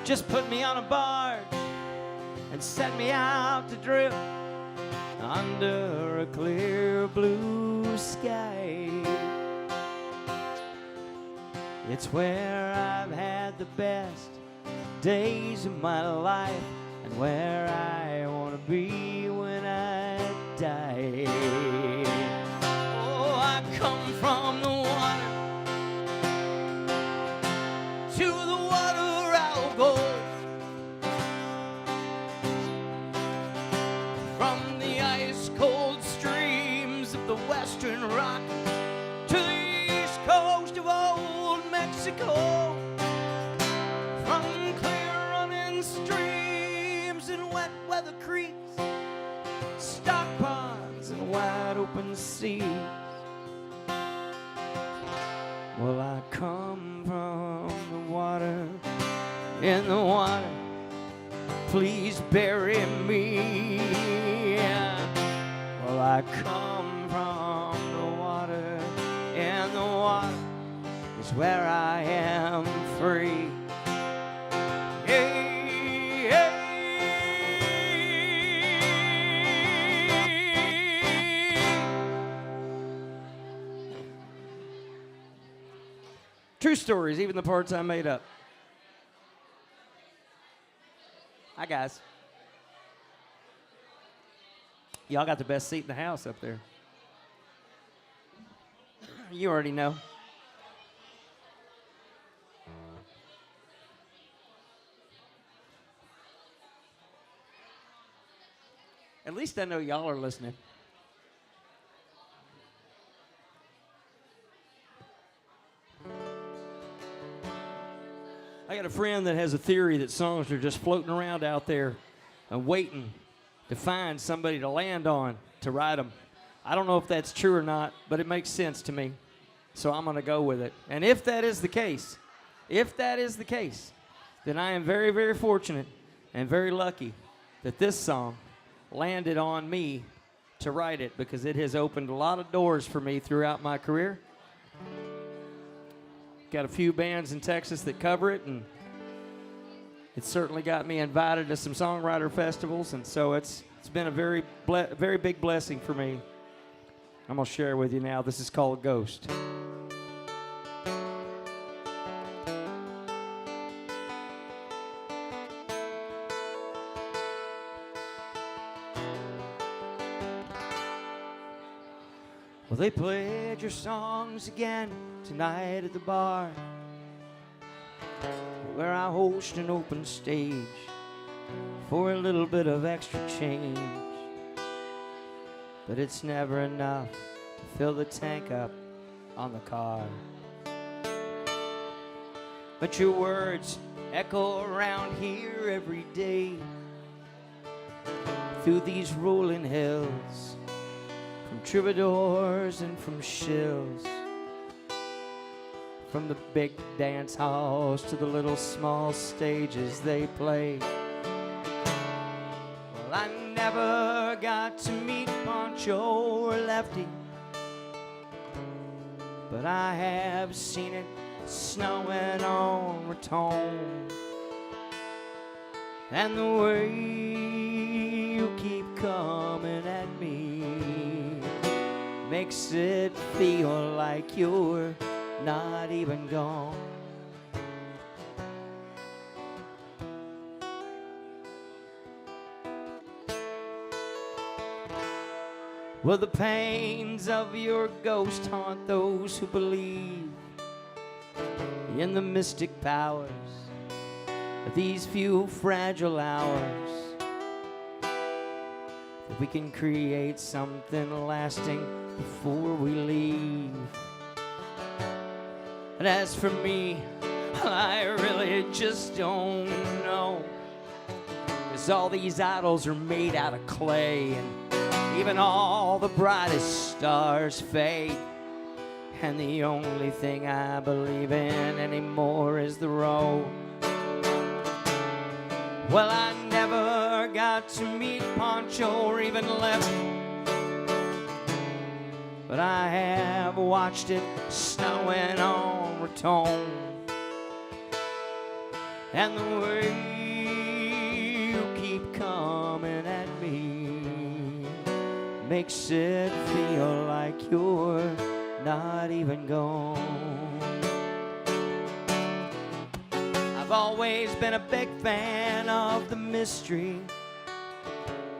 Just put me on a barge and set me out to drift under a clear blue sky. It's where I've had the best days of my life, and where I want to be when I die. Oh, I come from the water, to the water I'll go. From the ice-cold streams of the western Rockies to the east coast of old Mexico. From clear running streams and wet weather creeks, stock ponds and wide open seas. Well, I come from the water, in the water, please bury me. Well, I come from the water, and the water is where I am free. Hey, hey. True stories, even the parts I made up. Hi, guys. Y'all got the best seat in the house up there. You already know. At least I know y'all are listening. I got a friend that has a theory that songs are just floating around out there and waiting to find somebody to land on to write them. I don't know if that's true or not, but it makes sense to me. So I'm going to go with it. And if that is the case, then I am very, very fortunate and very lucky that this song landed on me to write it, because it has opened a lot of doors for me throughout my career. Got a few bands in Texas that cover it, and it certainly got me invited to some songwriter festivals, and so it's been a very big blessing for me. I'm going to share with you now. This is called Ghost. Well, they played your songs again tonight at the bar, where I host an open stage for a little bit of extra change. But it's never enough to fill the tank up on the car. But your words echo around here every day, through these rolling hills, from troubadours and from shills, from the big dance halls to the little small stages they play. Well, I never got to meet Poncho or Lefty, but I have seen it snowing on Raton. And the way you keep coming at me makes it feel like you're not even gone. Well, the pains of your ghost haunt those who believe in the mystic powers of these few fragile hours, that we can create something lasting before we leave. And as for me, I really just don't know, 'cause all these idols are made out of clay, and even all the brightest stars fade, and the only thing I believe in anymore is the road. Well, I never got to meet Pancho or even Lefty, but I have watched it snowing on Raton, and the way you keep coming at me makes it feel like you're not even gone. I've always been a big fan of the mystery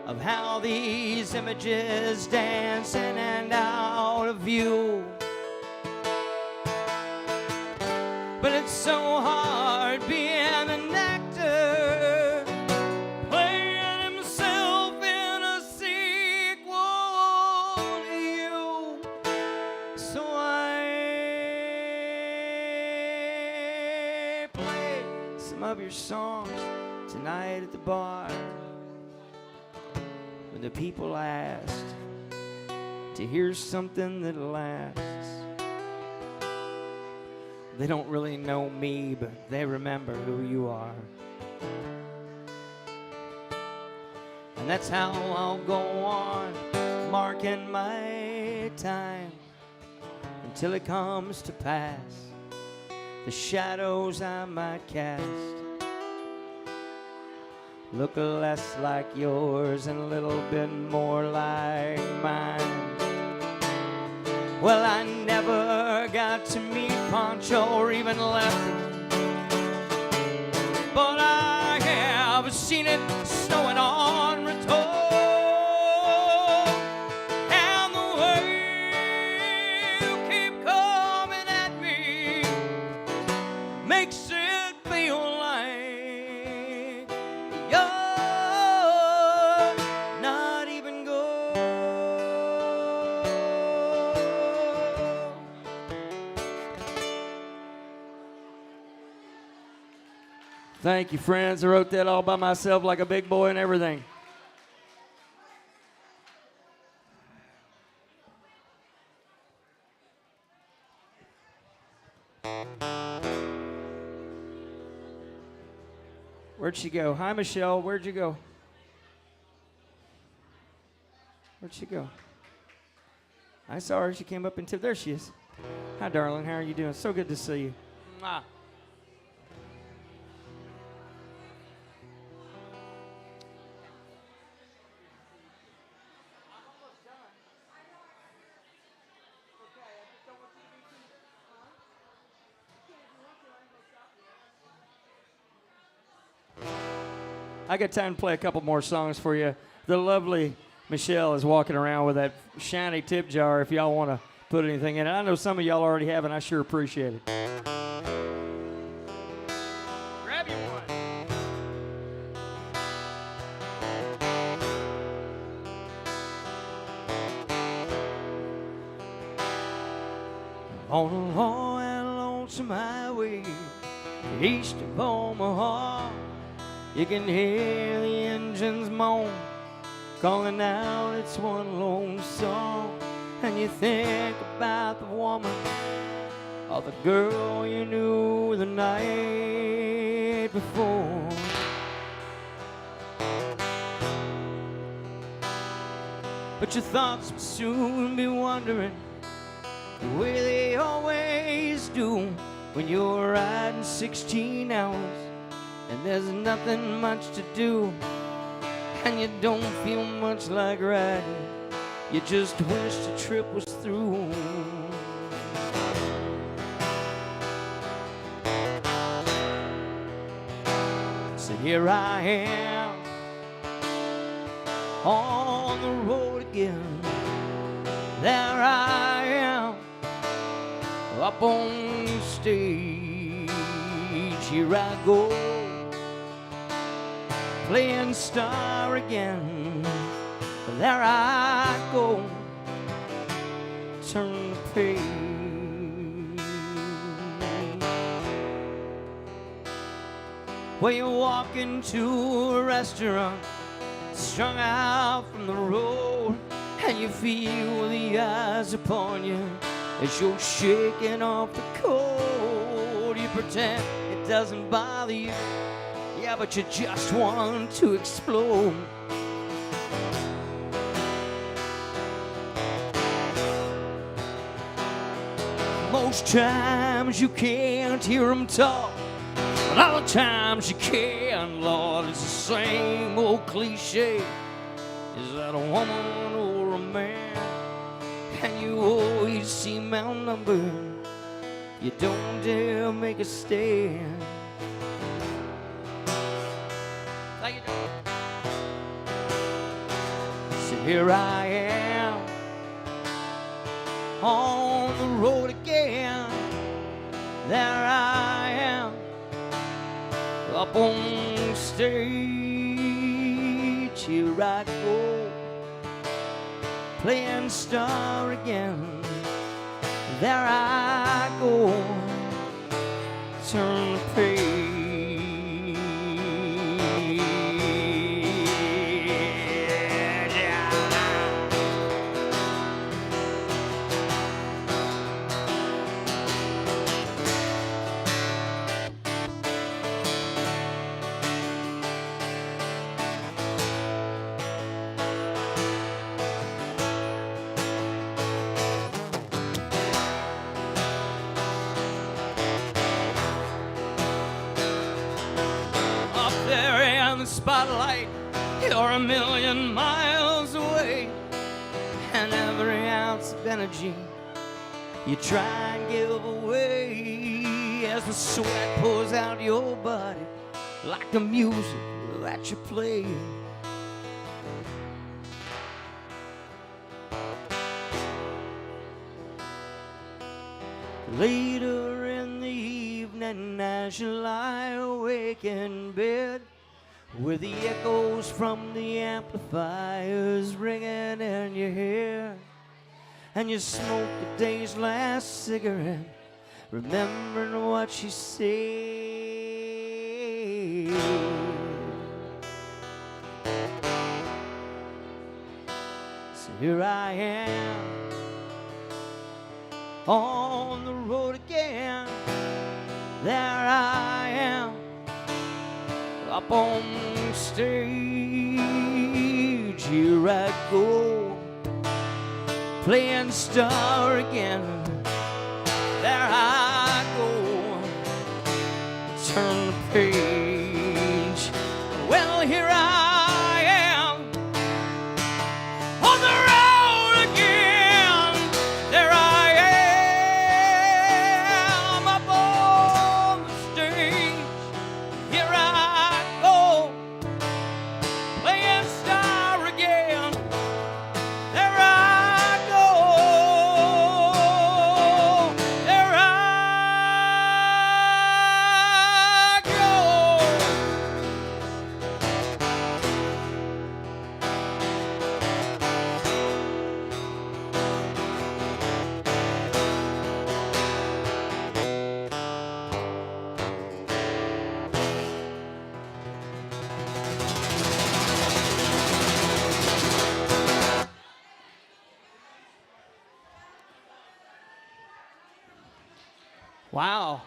of how these images dance in and out of view, but it's so hard being an actor, playing himself in a sequel to you. So I play some of your songs tonight at the bar. When the people asked to hear something that lasts, they don't really know me, but they remember who you are. And that's how I'll go on, marking my time until it comes to pass. The shadows I might cast look less like yours and a little bit more like mine. Well, I never got to meet Pancho or even Lefty, but I have seen it snowing on Raton, and the way you keep coming at me makes it feel like you're not even gone. Thank you, friends. I wrote that all by myself like a big boy and everything. Where'd she go? Hi, Michelle. Where'd you go? Where'd she go? I saw her. She came up and tipped. There she is. Hi, darling. How are you doing? So good to see you. Mwah. I got time to play a couple more songs for you. The lovely Michelle is walking around with that shiny tip jar if y'all want to put anything in it. I know some of y'all already have, and I sure appreciate it. Grab you one. On a long and lonesome highway east of Omaha, you can hear the engines moan, calling out its one lone song. And you think about the woman or the girl you knew the night before. But your thoughts will soon be wandering the way they always do when you're riding 16 hours and there's nothing much to do, and you don't feel much like riding. You just wish the trip was through. So here I am on the road again, there I am, up on stage. Here I go, playing star again. There I go, turn the page. Well, you walk into a restaurant, strung out from the road, and you feel the eyes upon you as you're shaking off the cold. You pretend it doesn't bother you, yeah, but you just want to explode. Most times you can't hear them talk, but other times you can, Lord. It's the same old cliche. Is that a woman or a man? And you always seem outnumbered. You don't dare make a stand. Thank you, John. So here I am, on the road again. There I am, up on stage. Here I go, playing star again. There I go, turn the page. Spotlight, you're a million miles away, and every ounce of energy you try and give away as the sweat pours out your body like the music that you play. Later in the evening, as you lie awake in bed, with the echoes from the amplifiers ringing in your ear, and you smoke the day's last cigarette, remembering what she said. So here I am, on the road again. There I am, up on stage. Here I go, playing star again. There I go, turn the page. Well, here I am, on the road again. There I am, up on the stage. Here I Wow.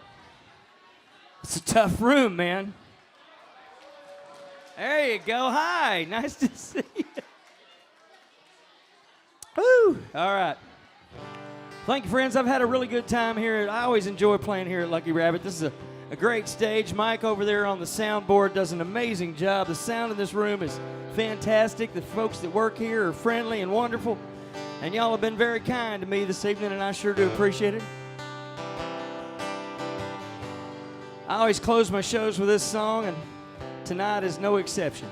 It's a tough room, man. There you go. Hi. Nice to see you. Woo. All right. Thank you, friends. I've had a really good time here. I always enjoy playing here at Lucky Rabbit. This is a great stage. Mike over there on the soundboard does an amazing job. The sound in this room is fantastic. The folks that work here are friendly and wonderful. And y'all have been very kind to me this evening, and I sure do appreciate it. I always close my shows with this song, and tonight is no exception.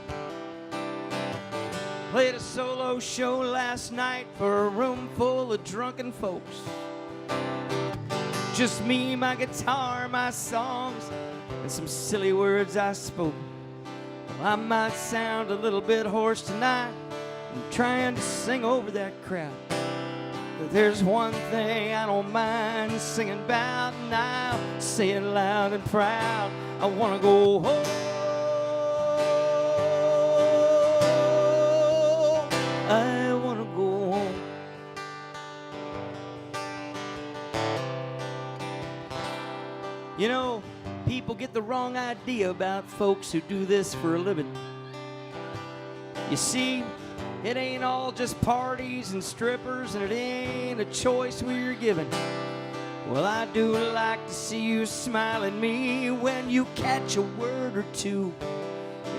Played a solo show last night for a room full of drunken folks. Just me, my guitar, my songs, and some silly words I spoke. Well, I might sound a little bit hoarse tonight. I'm trying to sing over that crowd. But there's one thing I don't mind singing about, and I'll say it loud and proud. I want to go home. I want to go home. You know, people get the wrong idea about folks who do this for a living. You see, it ain't all just parties and strippers, and it ain't a choice we're given. Well, I do like to see you smile at me when you catch a word or two.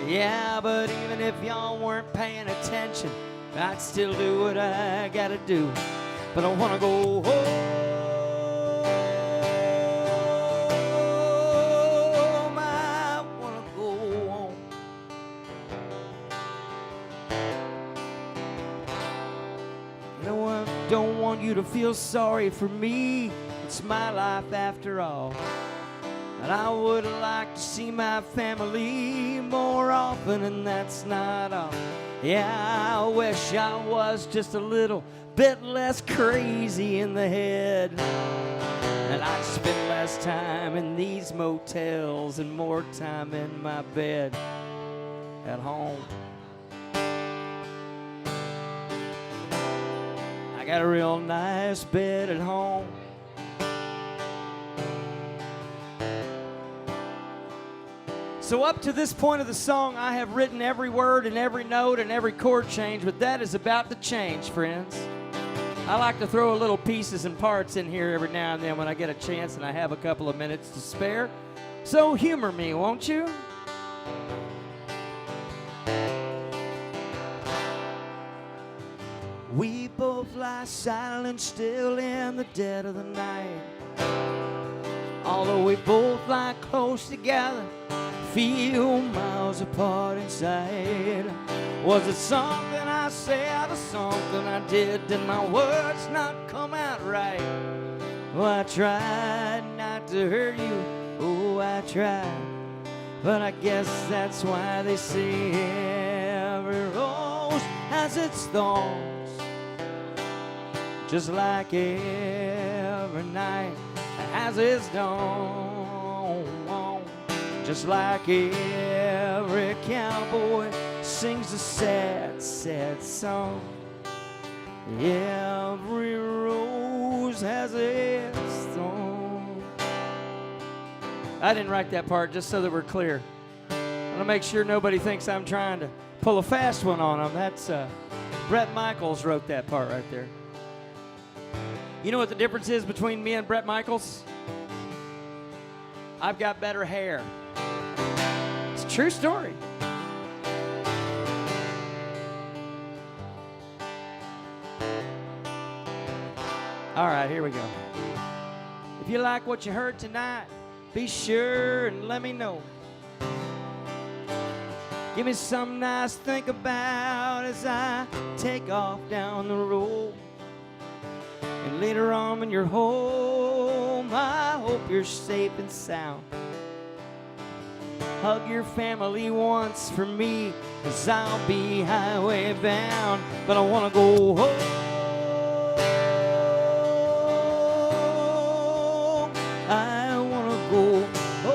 Yeah, but even if y'all weren't paying attention, I'd still do what I gotta do. But I wanna go home. I wanna go home. You know, I don't want you to feel sorry for me. It's my life after all. And I would like to see my family more often, and that's not all. Yeah, I wish I was just a little bit less crazy in the head, and I'd spend less time in these motels and more time in my bed at home. I got a real nice bed at home. So up to this point of the song, I have written every word and every note and every chord change, but that is about to change, friends. I like to throw a little pieces and parts in here every now and then when I get a chance and I have a couple of minutes to spare. So humor me, won't you? We both lie silent still in the dead of the night. Although we both lie close together, feel miles apart inside. Was it something I said or something I did? Did my words not come out right? Oh, I tried not to hurt you. Oh, I tried. But I guess that's why they say every rose has its thorns. Just like every night has its dawn. Just like every cowboy sings a sad, sad song. Every rose has its thorn. I didn't write that part, just so that we're clear. I want to make sure nobody thinks I'm trying to pull a fast one on them. That's Bret Michaels wrote that part right there. You know what the difference is between me and Bret Michaels? I've got better hair. It's a true story. All right, here we go. If you like what you heard tonight, be sure and let me know. Give me something nice to think about as I take off down the road. And later on when you're home, I hope you're safe and sound. Hug your family once for me, 'cause I'll be highway bound. But I wanna go home. I wanna go home.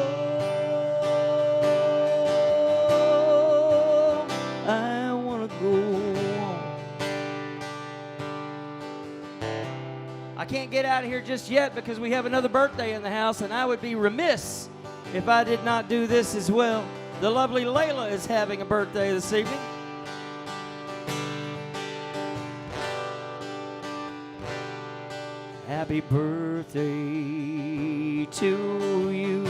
I wanna go home. I can't get out of here just yet because we have another birthday in the house, and I would be remiss if I did not do this as well. The lovely Layla is having a birthday this evening. Happy birthday to you.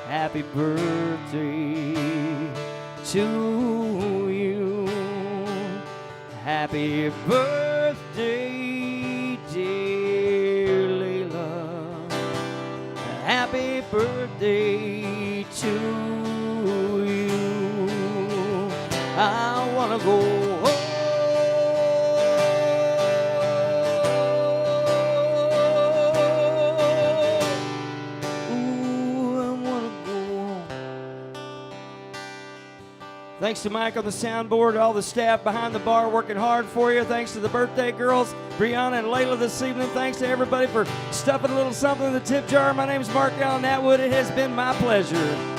Happy birthday to you. Happy birthday, dear Layla. Happy birthday to you. I wanna go home. Ooh, I wanna go home. Thanks to Mike on the soundboard, all the staff behind the bar working hard for you. Thanks to the birthday girls, Brianna and Layla this evening. Thanks to everybody for stuffing a little something in the tip jar. My name's Mark Allen Atwood. It has been my pleasure.